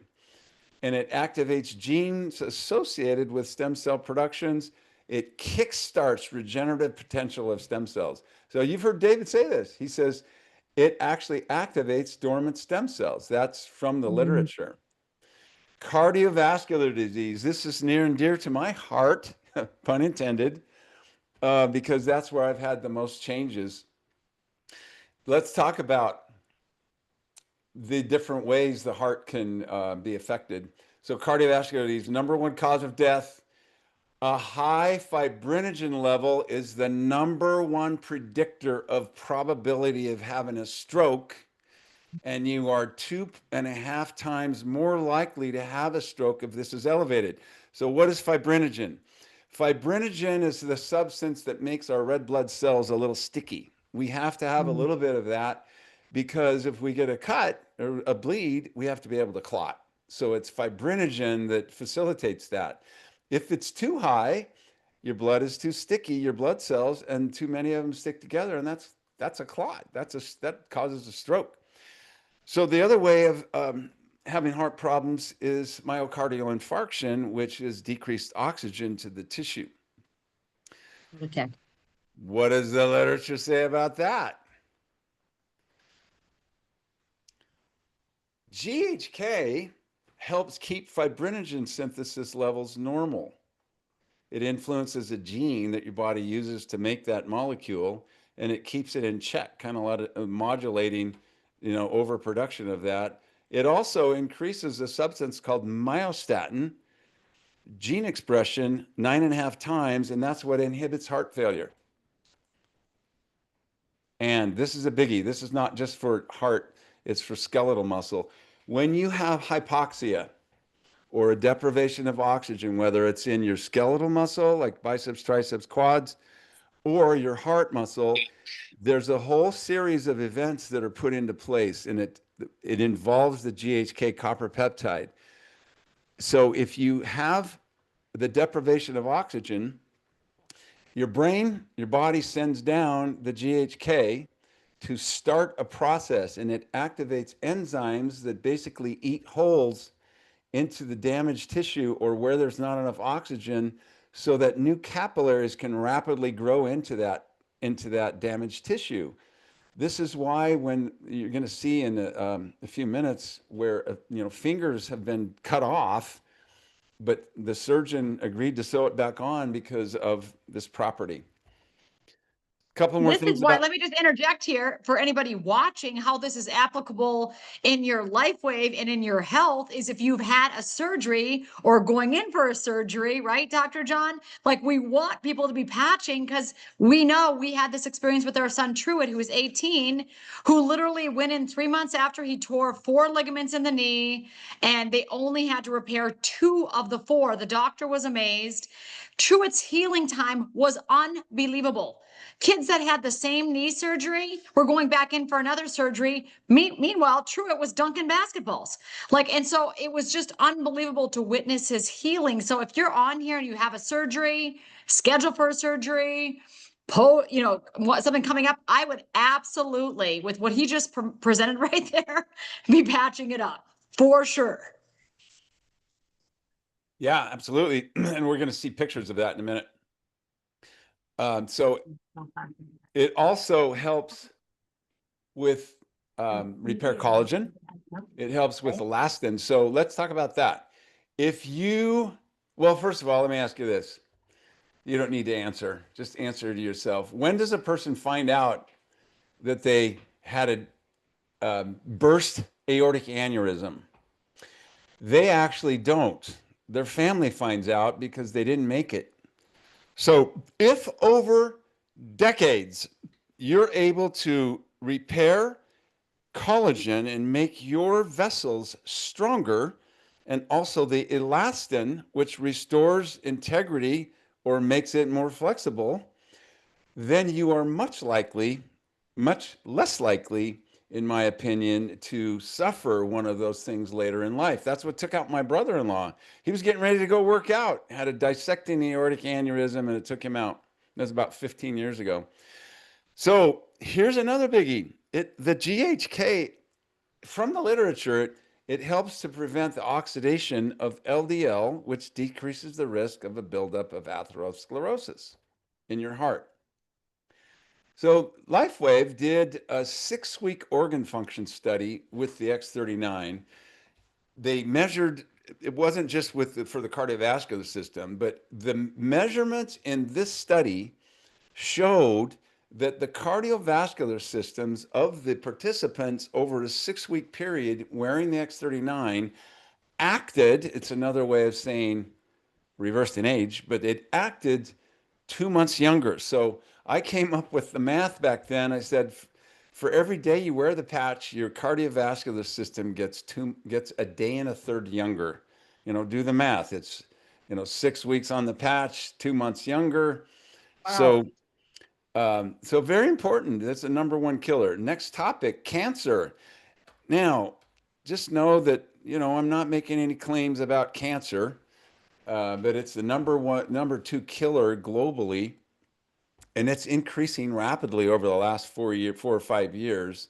And it activates genes associated with stem cell productions. It kickstarts regenerative potential of stem cells. So you've heard David say this. He says it actually activates dormant stem cells. That's from the mm, literature. Cardiovascular disease. This is near and dear to my heart, pun intended, because that's where I've had the most changes. Let's talk about the different ways the heart can be affected. So cardiovascular disease, number one cause of death. A high fibrinogen level is the number one predictor of probability of having a stroke. and you are 2.5 times more likely to have a stroke if this is elevated. So what is fibrinogen? Fibrinogen is the substance that makes our red blood cells a little sticky. We have to have a little bit of that because if we get a cut or a bleed, we have to be able to clot. So it's fibrinogen that facilitates that. If it's too high, your blood is too sticky, your blood cells, and too many of them stick together, and that's a clot. That causes a stroke. So the other way of having heart problems is myocardial infarction, which is decreased oxygen to the tissue. Okay. What does the literature say about that? GHK helps keep fibrinogen synthesis levels normal. It influences a gene that your body uses to make that molecule, and it keeps it in check, kind of modulating, overproduction of that. It also increases a substance called myostatin gene expression 9.5 times, and that's what inhibits heart failure. And this is a biggie. This is not just for heart, it's for skeletal muscle. When you have hypoxia or a deprivation of oxygen, whether it's in your skeletal muscle, like biceps, triceps, quads, or your heart muscle, there's a whole series of events that are put into place, and it involves the GHK copper peptide. So if you have the deprivation of oxygen, your brain, your body sends down the GHK to start a process, and it activates enzymes that basically eat holes into the damaged tissue or where there's not enough oxygen so that new capillaries can rapidly grow into that damaged tissue. This is why when you're going to see in a few minutes where fingers have been cut off, but the surgeon agreed to sew it back on because of this property. Couple more This is things why, about. let me just interject here for anybody watching how this is applicable in your LifeWave and in your health is if you've had a surgery or going in for a surgery, right, Dr. John? Like we want people to be patching because we know we had this experience with our son Truett, who was 18, who literally went in 3 months after he tore 4 ligaments in the knee, and they only had to repair 2 of the 4. The doctor was amazed. Truett's healing time was unbelievable. Kids that had the same knee surgery were going back in for another surgery. Meanwhile, Truett was dunking basketballs. And so it was just unbelievable to witness his healing. So if you're on here and you have a surgery, schedule for a surgery, something coming up, I would absolutely, with what he just presented right there, be patching it up for sure. Yeah, absolutely. And we're going to see pictures of that in a minute. So it also helps with repair collagen. It helps with elastin. So let's talk about that. Well, first of all, let me ask you this. You don't need to answer. Just answer to yourself. When does a person find out that they had a burst aortic aneurysm? They actually don't. Their family finds out because they didn't make it. So if over decades you're able to repair collagen and make your vessels stronger, and also the elastin, which restores integrity or makes it more flexible, then you are much less likely, in my opinion, to suffer one of those things later in life. That's what took out my brother-in-law. He was getting ready to go work out, had a dissecting aortic aneurysm, and it took him out. That was about 15 years ago. So here's another biggie. The GHK, from the literature, it helps to prevent the oxidation of LDL, which decreases the risk of a buildup of atherosclerosis in your heart. So LifeWave did a 6-week organ function study with the X39. They measured, it wasn't just for the cardiovascular system, but the measurements in this study showed that the cardiovascular systems of the participants over a 6-week period wearing the X39 acted, it's another way of saying reversed in age, but it acted 2 months younger. So I came up with the math back then. I said For every day you wear the patch, your cardiovascular system gets a day and a third younger. Do the math. It's 6 weeks on the patch, 2 months younger. Wow. So very important. That's the number one killer. Next topic, cancer. Now, just know that I'm not making any claims about cancer, but it's the number two killer globally, and it's increasing rapidly over the last 4 or 5 years.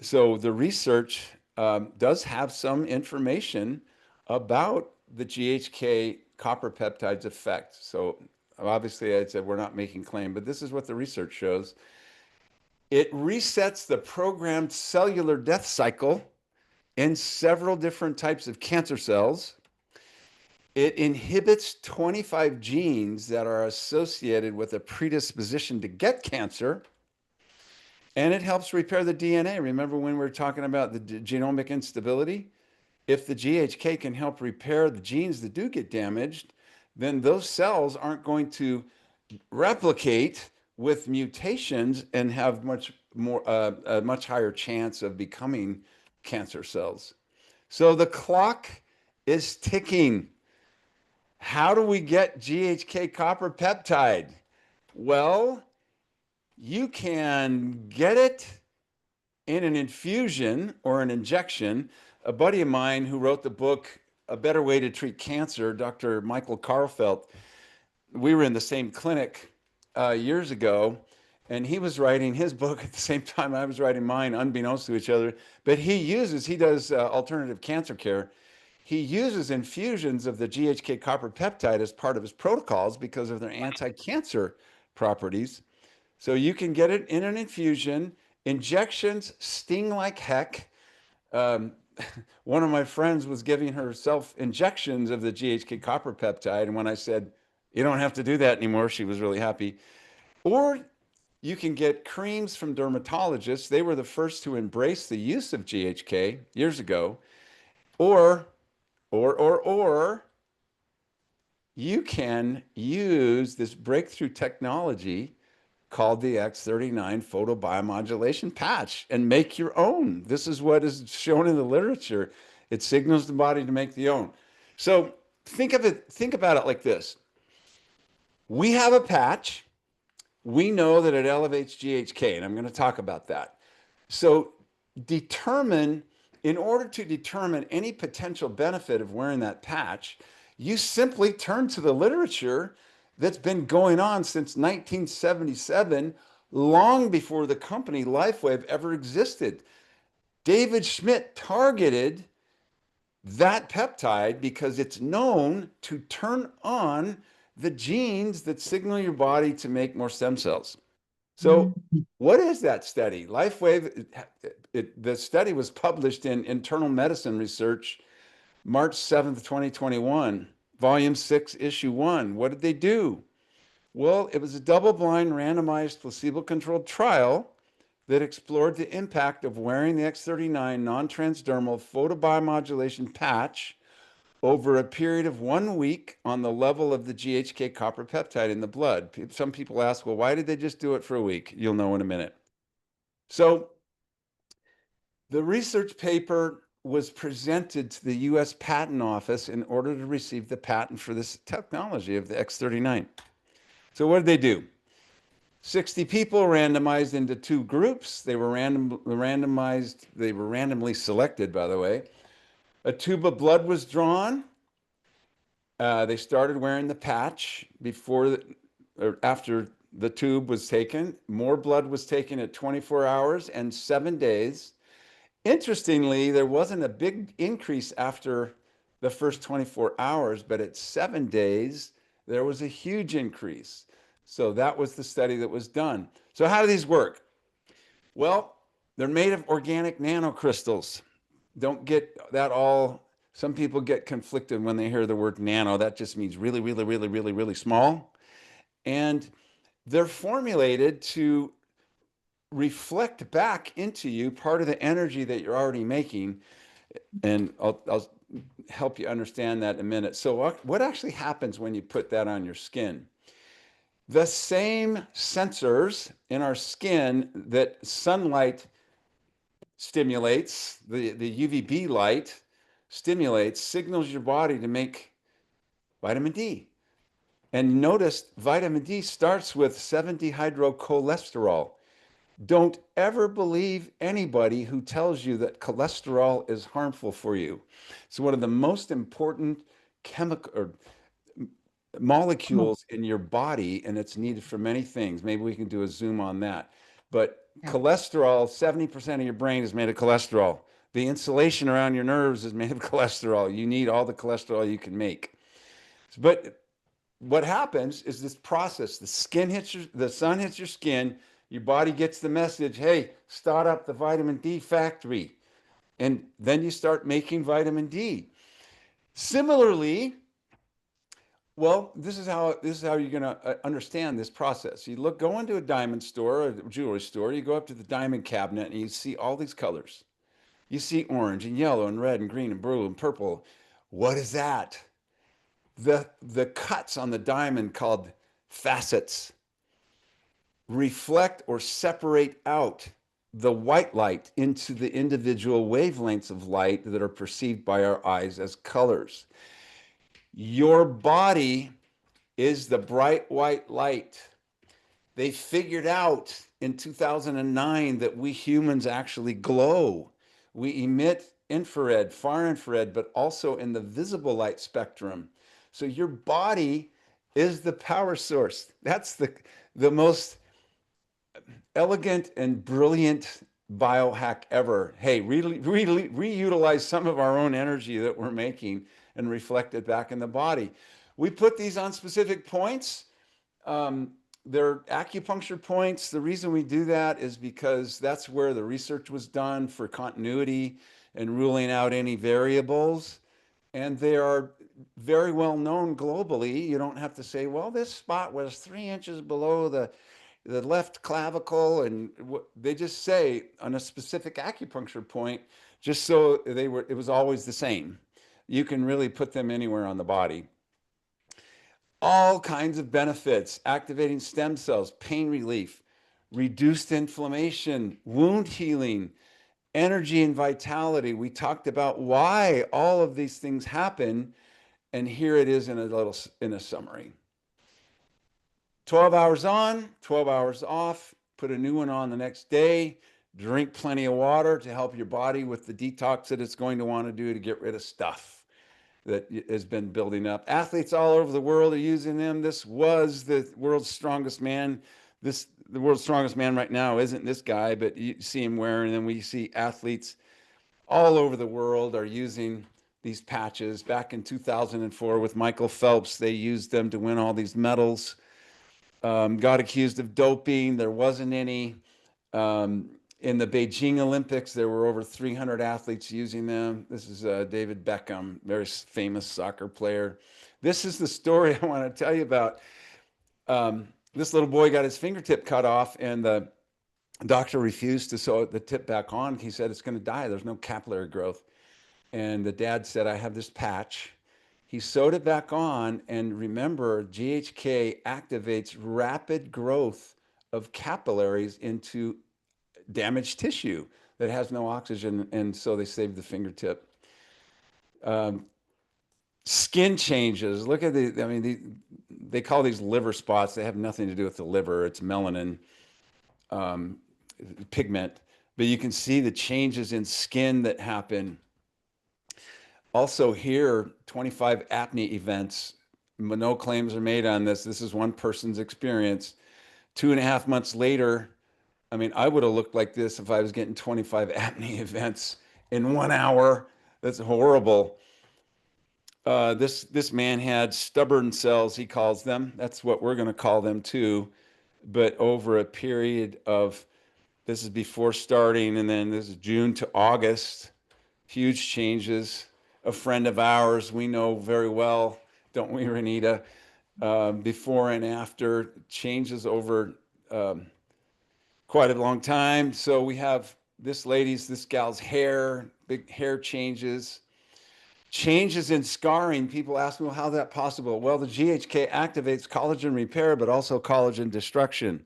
So the research does have some information about the GHK copper peptides effect. So obviously, I said we're not making claim, but this is what the research shows. It resets the programmed cellular death cycle in several different types of cancer cells. It inhibits 25 genes that are associated with a predisposition to get cancer. And it helps repair the DNA. Remember when we were talking about the genomic instability? If the GHK can help repair the genes that do get damaged, then those cells aren't going to replicate with mutations and have a much higher chance of becoming cancer cells. So the clock is ticking. How do we get GHK copper peptide? Well, you can get it in an infusion or an injection. A buddy of mine who wrote the book, A Better Way to Treat Cancer, Dr. Michael Karlfeldt, we were in the same clinic years ago, and he was writing his book at the same time I was writing mine, unbeknownst to each other. But he does alternative cancer care. He uses infusions of the GHK copper peptide as part of his protocols because of their anti-cancer properties. So you can get it in an infusion. Injections sting like heck. One of my friends was giving herself injections of the GHK copper peptide, and when I said, you don't have to do that anymore, she was really happy. Or you can get creams from dermatologists. They were the first to embrace the use of GHK years ago. Or you can use this breakthrough technology called the X39 photobiomodulation patch and make your own. This is what is shown in the literature. It signals the body to make the own. So think about it like this. We have a patch. We know that it elevates GHK, and I'm going to talk about that. So in order to determine any potential benefit of wearing that patch, you simply turn to the literature that's been going on since 1977, long before the company LifeWave ever existed. David Schmidt targeted that peptide because it's known to turn on the genes that signal your body to make more stem cells. So what is that study? LifeWave, the study was published in Internal Medicine Research, March 7th, 2021, Volume 6, Issue 1. What did they do? Well, it was a double-blind, randomized, placebo-controlled trial that explored the impact of wearing the X39 non-transdermal photobiomodulation patch over a period of 1 week on the level of the GHK copper peptide in the blood. Some people ask, well, why did they just do it for a week? You'll know in a minute. So the research paper was presented to the US Patent Office in order to receive the patent for this technology of the X39. So what did they do? 60 people randomized into two groups. They were randomized. They were randomly selected, by the way. A tube of blood was drawn. They started wearing the patch or after the tube was taken. More blood was taken at 24 hours and 7 days. Interestingly, there wasn't a big increase after the first 24 hours, but at 7 days, there was a huge increase. So that was the study that was done. So how do these work? Well, they're made of organic nanocrystals. Don't get that all. Some people get conflicted when they hear the word nano. That just means really, really, really, really, really small. And they're formulated to reflect back into you part of the energy that you're already making. And I'll help you understand that in a minute. So what actually happens when you put that on your skin? The same sensors in our skin that sunlight stimulates, the UVB light stimulates, signals your body to make vitamin D. And notice vitamin D starts with 7-dehydrocholesterol. Don't ever believe anybody who tells you that cholesterol is harmful for you. It's one of the most important chemical or molecules in your body, and it's needed for many things. Maybe we can do a zoom on that. But cholesterol, 70% of your brain is made of cholesterol. The insulation around your nerves is made of cholesterol. You need all the cholesterol you can make. But what happens is this process, the sun hits your skin, your body gets the message, hey, start up the vitamin D factory. And then you start making vitamin D. Similarly, well, this is how you're going to understand this process. You go into a diamond store, or a jewelry store, you go up to the diamond cabinet and you see all these colors. You see orange and yellow and red and green and blue and purple. What is that? The cuts on the diamond, called facets, reflect or separate out the white light into the individual wavelengths of light that are perceived by our eyes as colors. Your body is the bright white light. They figured out in 2009 that we humans actually glow. We emit infrared, far infrared, but also in the visible light spectrum. So your body is the power source. That's the most elegant and brilliant biohack ever. Hey, really reutilize some of our own energy that we're making and reflect it back in the body. We put these on specific points. They're acupuncture points. The reason we do that is because that's where the research was done for continuity and ruling out any variables. And they are very well known globally. You don't have to say, well, this spot was 3 inches below the left clavicle, and they just say on a specific acupuncture point, just so it was always the same. You can really put them anywhere on the body. All kinds of benefits: activating stem cells, pain relief, reduced inflammation, wound healing, energy and vitality. We talked about why all of these things happen, and here it is in a summary. 12 hours on, 12 hours off, put a new one on the next day, drink plenty of water to help your body with the detox that it's going to want to do to get rid of stuff that has been building up. Athletes all over the world are using them. This was the world's strongest man. The world's strongest man right now isn't this guy, but you see him wearing them. We see athletes all over the world are using these patches. Back in 2004 with Michael Phelps, they used them to win all these medals. Got accused of doping. There wasn't any. In the Beijing Olympics, there were over 300 athletes using them. This is David Beckham, very famous soccer player. This is the story I want to tell you about. This little boy got his fingertip cut off, and the doctor refused to sew the tip back on. He said, it's going to die. There's no capillary growth. And the dad said, I have this patch. He sewed it back on, and remember, GHK activates rapid growth of capillaries into damaged tissue that has no oxygen, and so they saved the fingertip. Skin changes. Look at they call these liver spots. They have nothing to do with the liver. It's melanin pigment, but you can see the changes in skin that happen. Also here, 25 apnea events. No claims are made on this. This is one person's experience. 2.5 months later, I would have looked like this if I was getting 25 apnea events in 1 hour. That's horrible. This man had stubborn cells, he calls them. That's what we're going to call them too. But over a period of, this is before starting, and then this is June to August, huge changes. A friend of ours we know very well, don't we, Renita? Before and after changes over quite a long time. So we have this gal's hair, big hair changes Changes in scarring. People ask me, well, how's that possible? Well, the GHK activates collagen repair, but also collagen destruction.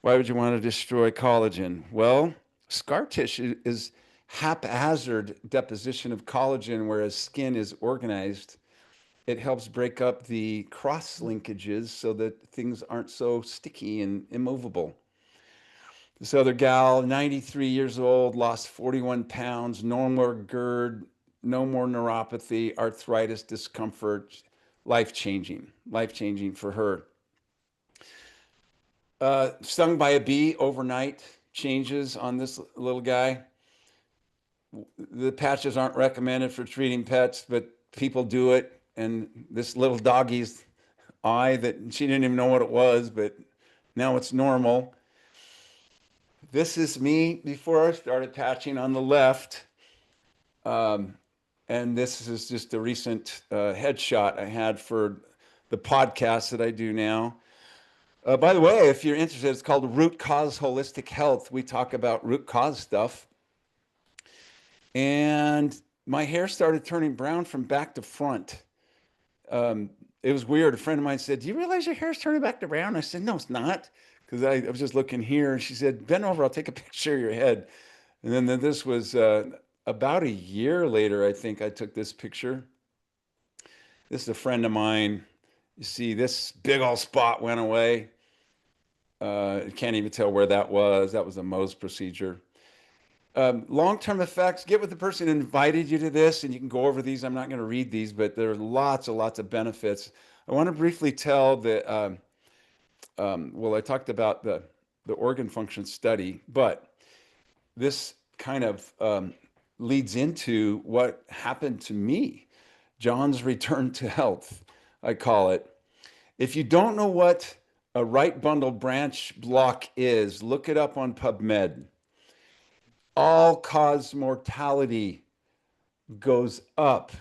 Why would you want to destroy collagen? Well, scar tissue is haphazard deposition of collagen, whereas skin is organized. It helps break up the cross linkages so that things aren't so sticky and immovable. This other gal, 93 years old, lost 41 pounds, no more GERD, no more neuropathy, arthritis, discomfort, life changing for her. Stung by a bee overnight, changes on this little guy. The patches aren't recommended for treating pets, but people do it. And this little doggy's eye that she didn't even know what it was, but now it's normal. This is me before I started patching on the left. And this is just a recent headshot I had for the podcast that I do now. By the way, if you're interested, it's called Root Cause Holistic Health. We talk about root cause stuff. And my hair started turning brown from back to front. It was weird. A friend of mine said, do you realize your hair's turning back to brown? I said, no, it's not. Because I was just looking here. And she said, bend over, I'll take a picture of your head. And then this was about a year later, I think I took this picture. This is a friend of mine. You see, this big old spot went away. Can't even tell where that was. That was a Mohs procedure. Long-term effects, get with the person who invited you to this, and you can go over these. I'm not going to read these, but there are lots of benefits. I want to briefly tell that, well, I talked about the organ function study, but this kind of leads into what happened to me. Jon's return to health, I call it. If you don't know what a right bundle branch block is, look it up on PubMed. All-cause mortality goes up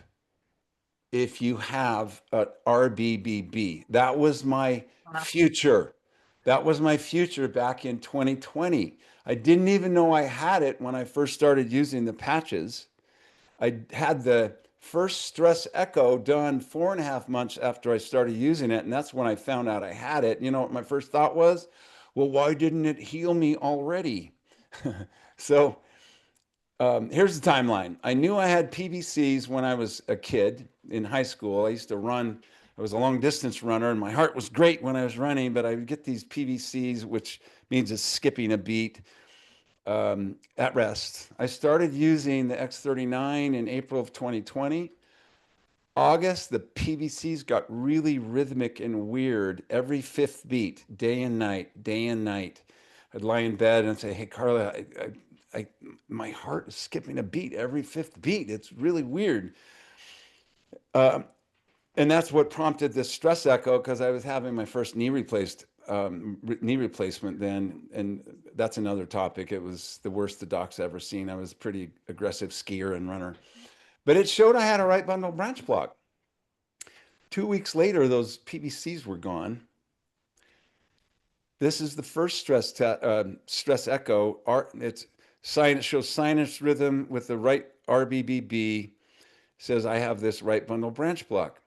if you have an RBBB. That was my future. That was my future back in 2020. I didn't even know I had it when I first started using the patches. I had the first stress echo done 4.5 months after I started using it, and that's when I found out I had it. You know what my first thought was? Well, why didn't it heal me already? So here's the timeline. I knew I had PVCs when I was a kid in high school. I used to run. I was a long distance runner, and my heart was great when I was running, but I would get these PVCs, which means it's skipping a beat, at rest. I started using the X39 in April of 2020. August, the PVCs got really rhythmic and weird every fifth beat, day and night, day and night. I'd lie in bed and say, hey, Carla, my heart is skipping a beat every fifth beat. It's really weird. And that's what prompted this stress echo, because I was having my first knee replacement then, and that's another topic. It was the worst the doc's ever seen. I was a pretty aggressive skier and runner, but it showed I had a right bundle branch block. 2 weeks later, those PVCs were gone. This is the first stress echo. It shows sinus rhythm with the right RBBB. Says I have this right bundle branch block.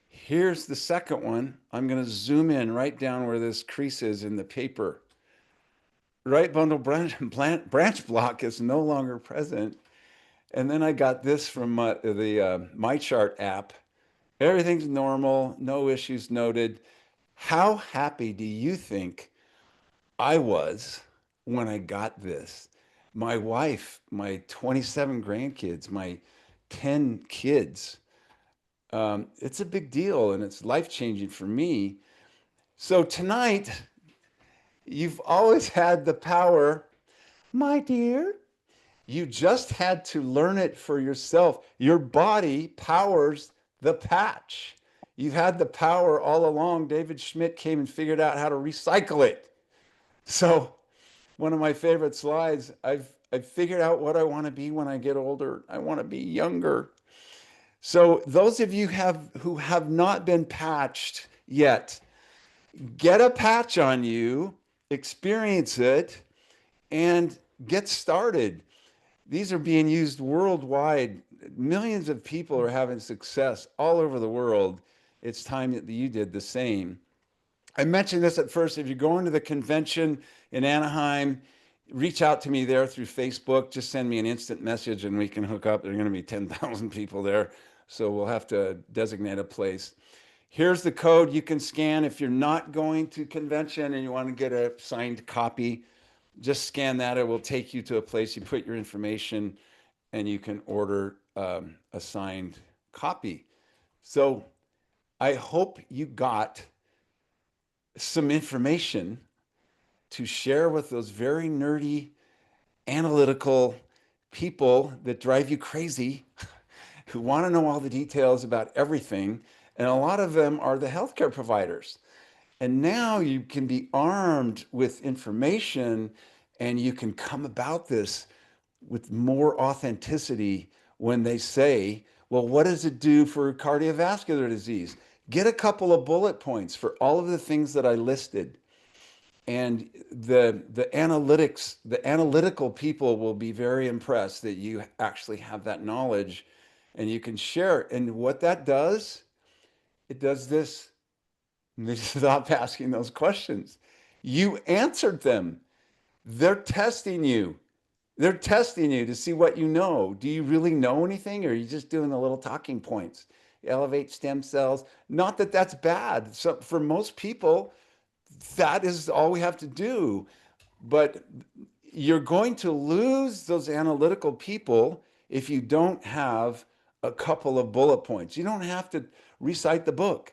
Here's the second one. I'm going to zoom in right down where this crease is in the paper. Right bundle branch block is no longer present. And then I got this from the MyChart app. Everything's normal, no issues noted. How happy do you think I was when I got this? My wife, my 27 grandkids, my 10 kids. It's a big deal, and it's life-changing for me. So tonight, you've always had the power, my dear. You just had to learn it for yourself. Your body powers the patch. You've had the power all along. David Schmidt came and figured out how to recycle it. So one of my favorite slides, I've figured out what I want to be when I get older. I want to be younger. So those of you who have not been patched yet, get a patch on you, experience it, and get started. These are being used worldwide. millions of people are having success all over the world. It's time that you did the same. I mentioned this at first. If you're going to the convention in Anaheim, reach out to me there through Facebook. Just send me an instant message and we can hook up. There are going to be 10,000 people there. So we'll have to designate a place. Here's the code you can scan if you're not going to convention and you want to get a signed copy. Just scan that. It will take you to a place. You put your information and you can order a signed copy. So I hope you got some information to share with those very nerdy, analytical people that drive you crazy, who want to know all the details about everything. And a lot of them are the healthcare providers. And now you can be armed with information and you can come about this with more authenticity when they say, well, what does it do for cardiovascular disease? Get a couple of bullet points for all of the things that I listed. And the analytical people will be very impressed that you actually have that knowledge and you can share it. And what that does, it does this. And they stop asking those questions. You answered them. They're testing you. They're testing you to see what you know. Do you really know anything, or are you just doing the little talking points? Elevate stem cells. Not that that's bad. So for most people, that is all we have to do. But you're going to lose those analytical people if you don't have a couple of bullet points. You don't have to recite the book.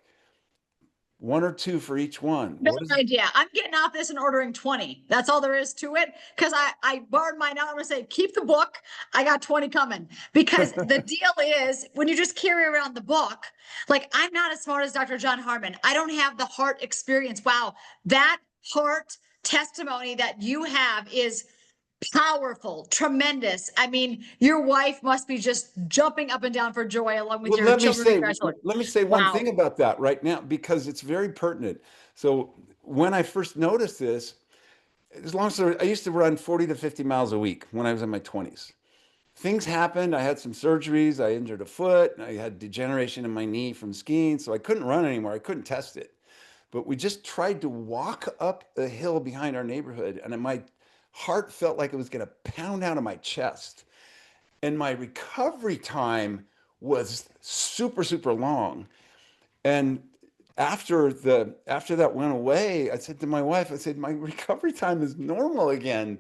One or two for each one. Good idea. I'm getting off this and ordering 20. That's all there is to it. Because I borrowed mine out. I'm going to say, keep the book. I got 20 coming. Because the deal is, when you just carry around the book, like, I'm not as smart as Dr. Jon Harmon. I don't have the heart experience. Wow. That heart testimony that you have is powerful, tremendous. I mean, your wife must be just jumping up and down for joy along with Well, your children. let me say one thing about that right now, because it's very pertinent. So when I first noticed this, as long as I used to run 40 to 50 miles a week when I was in my 20s. Things happened. I had some surgeries. I injured a foot. I had degeneration in my knee from skiing, so I couldn't run anymore. I couldn't test it. But we just tried to walk up a hill behind our neighborhood, and my heart felt like it was going to pound out of my chest. And my recovery time was super, super long. And after that went away, I said to my wife, I said, my recovery time is normal again.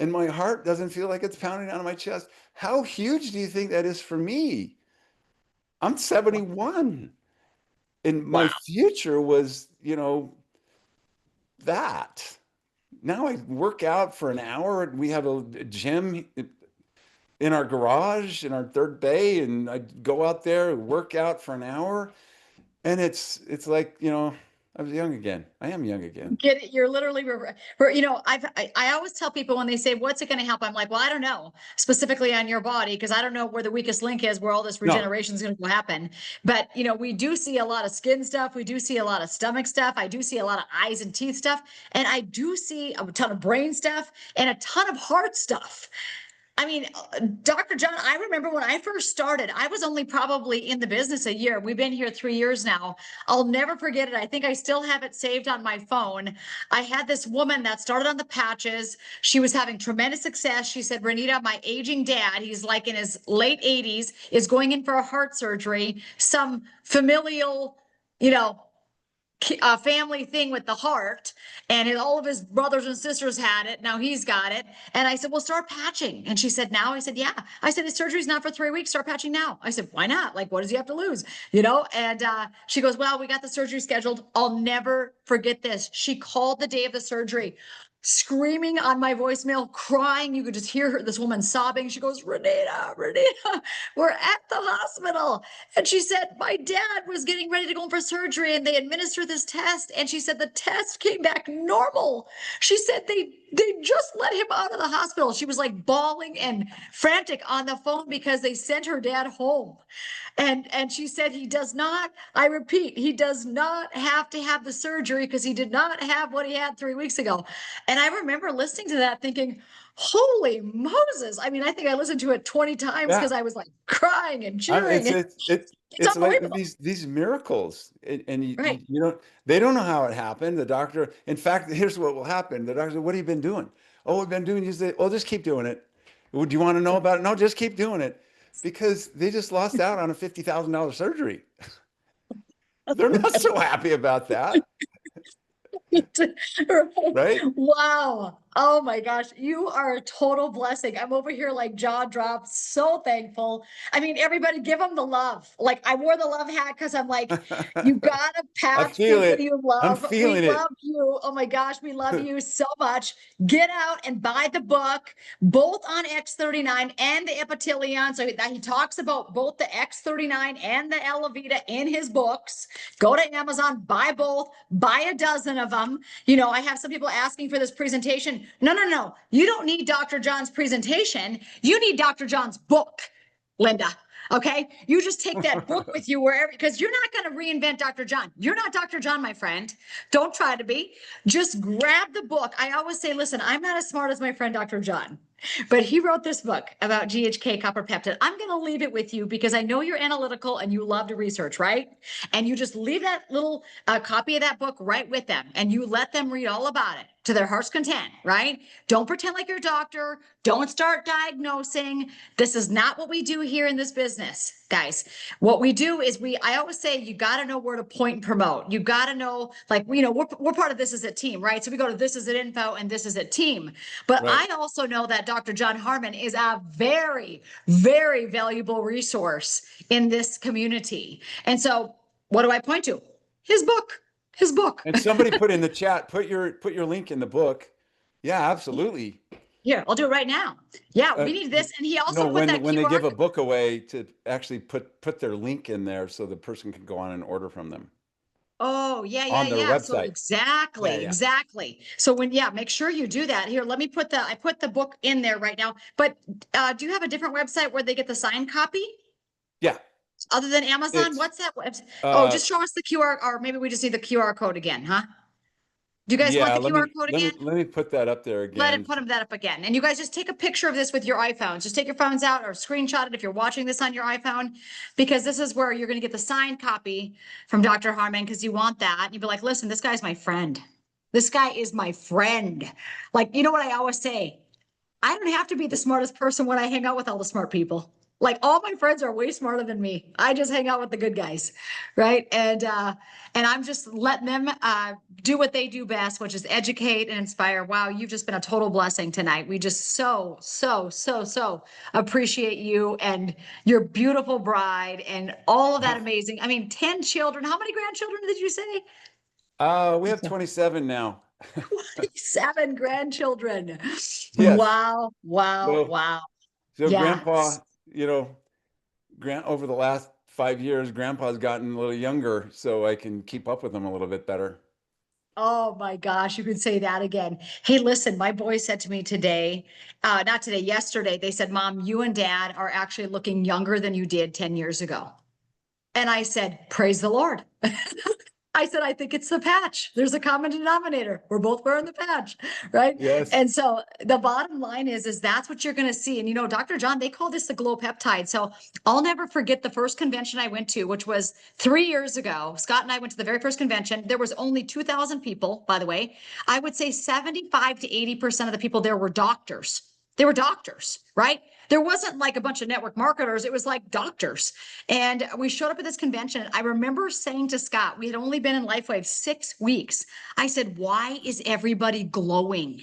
And my heart doesn't feel like it's pounding out of my chest. How huge do you think that is for me? I'm 71. And my future was, that. Now I work out for an hour. We have a gym in our garage in our third bay, and I go out there and work out for an hour, and it's like, I was young again. I am young again. Get it? You're literally, I always tell people when they say, what's it going to help? I'm like, well, I don't know specifically on your body, because I don't know where the weakest link is, where all this regeneration is going to happen. But, we do see a lot of skin stuff. We do see a lot of stomach stuff. I do see a lot of eyes and teeth stuff. And I do see a ton of brain stuff and a ton of heart stuff. I mean, Dr. Jon, I remember when I first started, I was only probably in the business a year. We've been here 3 years now. I'll never forget it. I think I still have it saved on my phone. I had this woman that started on the patches. She was having tremendous success. She said, Renita, my aging dad, he's like in his late 80s, is going in for a heart surgery, some familial, a family thing with the heart, and all of his brothers and sisters had it. Now he's got it. And I said, well, start patching. And she said, now? I said, yeah. I said, his surgery's not for 3 weeks. Start patching now. I said, why not? Like, what does he have to lose? And she goes, well, we got the surgery scheduled. I'll never forget this. She called the day of the surgery, screaming on my voicemail, crying. You could just hear her, this woman sobbing. She goes, Renita, we're at the hospital. And she said, my dad was getting ready to go in for surgery, and they administered this test. And she said, the test came back normal. She said, they just let him out of the hospital. She was like bawling and frantic on the phone because they sent her dad home. And she said he does not, I repeat, he does not have to have the surgery because he did not have what he had 3 weeks ago. And I remember listening to that thinking, holy Moses. I mean, I think I listened to it 20 times because Yeah. I was like crying and I mean, cheering. It's it's like unbelievable. these miracles, and Right. you don't they don't know how it happened. The doctor, in fact, here's what will happen. The doctor said, "What have you been doing?" "Oh, we've been doing." You say, "Oh, just keep doing it." "Well, do you want to know about it?" "No, just keep doing it," because they just lost out on a $50,000 surgery. They're not so happy about that, right? Wow. Oh my gosh. You are a total blessing. I'm over here like jaw dropped, so thankful. I mean, everybody give them the love. Like I wore the love hat because I'm like, you gotta I patch feel people it. you I'm love. We feeling it. love you. Oh my gosh, we love you so much. Get out and buy the book, both on X39 and the epithelion. So that he talks about both the X39 and the Elavita in his books. Go to Amazon, buy both, buy a dozen of them. You know, I have some people asking for this presentation. No, no, no. You don't need Dr. John's presentation. You need Dr. John's book, Linda. Okay. You just take that book with you wherever, because you're not going to reinvent Dr. John. You're not Dr. John, my friend. Don't try to be. Just grab the book. I always say, listen, I'm not as smart as my friend Dr. John, but he wrote this book about GHK copper peptide. I'm going to leave it with you because I know you're analytical and you love to research, right? And you just leave that little copy of that book right with them and you let them read all about it to their heart's content, right? Don't pretend like you're a doctor. Don't start diagnosing. This is not what we do here in this business, guys. What we do is I always say, you got to know where to point and promote. You got to know, like, you know, we're part of This Is It team, right? So we go to This Is It info and This Is It team. But Right. I also know that Dr. Jon Harmon is a very, very valuable resource in this community. And so what do I point to? His book. His book. And somebody put in the chat, put your link in the book. Yeah, absolutely. Here, I'll do it right now. Yeah, Uh, we need this. And he also no, put that when they QR. give a book away, to actually put their link in there so the person can go on and order from them Oh, yeah, yeah, on their yeah. So website. exactly, Yeah. exactly. So make sure you do that. Here, let me I put the book in there right now. But do you have a different website where they get the signed copy? Yeah. Other than Amazon? It's What's that website? Oh, uh just show us the QR, or maybe we just need the QR code again, huh? Do you guys want yeah, the QR code again? let me put that up there again. Put that up again. And you guys just take a picture of this with your iPhones. Just take your phones out or screenshot it if you're watching this on your iPhone, because this is where you're going to get the signed copy from Dr. Harmon because you want that. You'd be like, listen, this guy's my friend. This guy is my friend. Like, you know what I always say? I don't have to be the smartest person when I hang out with all the smart people. Like all my friends are way smarter than me. I just hang out with the good guys, right? And I'm just letting them do what they do best, which is educate and inspire. Wow, you've just been a total blessing tonight. We just so appreciate you and your beautiful bride and all of that amazing. I mean, 10 children. How many grandchildren did you say? We have 27 now. 7 grandchildren. Yes. Wow, wow, So wow. so Yeah. grandpa, you know, over the last 5 years, grandpa's gotten a little younger, so I can keep up with him a little bit better. Oh my gosh, you could say that again. Hey, listen, my boys said to me today, not today, yesterday, they said, Mom, you and Dad are actually looking younger than you did 10 years ago. And I said, praise the Lord. I said, I think it's the patch. There's a common denominator. We're both wearing the patch, right? Yes. And so the bottom line is that's what you're going to see. And you know, Dr. John, they call this the glow peptide. So I'll never forget the first convention I went to, which was 3 years ago. Scott and I went to the very first convention. There was only 2,000 people, by the way. I would say 75 to 80% of the people there were doctors. They were doctors, right? There wasn't like a bunch of network marketers. It was like doctors. And we showed up at this convention. I remember saying to Scott, we had only been in LifeWave 6 weeks. I said, why is everybody glowing?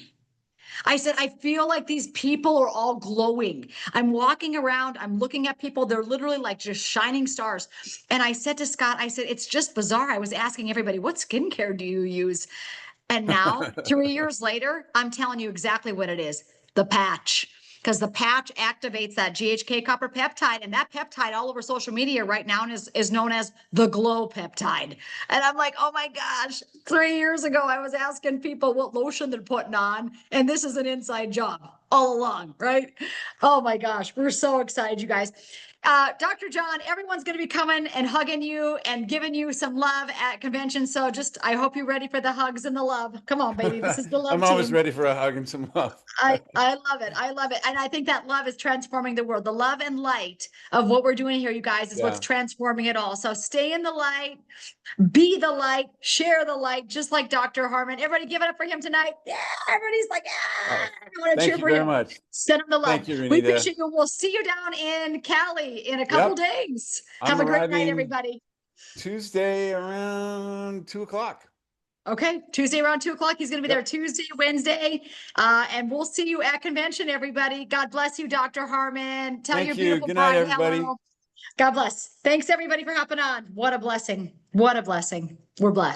I said, I feel like these people are all glowing. I'm walking around, I'm looking at people. They're literally like just shining stars. And I said to Scott, I said, it's just bizarre. I was asking everybody, what skincare do you use? And now 3 years later, I'm telling you exactly what it is. The patch, because the patch activates that GHK copper peptide, and that peptide all over social media right now is known as the glow peptide. And I'm like, oh my gosh, 3 years ago, I was asking people what lotion they're putting on, and this is an inside job all along, right? Oh my gosh, we're so excited, you guys. Dr. Jon, everyone's going to be coming and hugging you and giving you some love at convention. So I hope you're ready for the hugs and the love. Come on, baby. This is the love I'm always team. ready for a hug and some love. I love it. I love it. And I think that love is transforming the world. The love and light of what we're doing here, you guys, is what's transforming it all. So stay in the light, be the light, share the light, just like Dr. Harmon. Everybody give it up for him tonight. Yeah, everybody's like, I want to cheer for him. Much. Send him the love. Thank you, Renita. We appreciate you. We'll see you down in Cali in a couple days. Have a great night, everybody. Tuesday around 2:00. Okay, Tuesday around 2:00. He's going to be there Tuesday, Wednesday, and we'll see you at convention, everybody. God bless you, Dr. Harmon. Tell your beautiful Good night, everybody. hello. God bless. Thanks, everybody, for hopping on. What a blessing. What a blessing. We're blessed.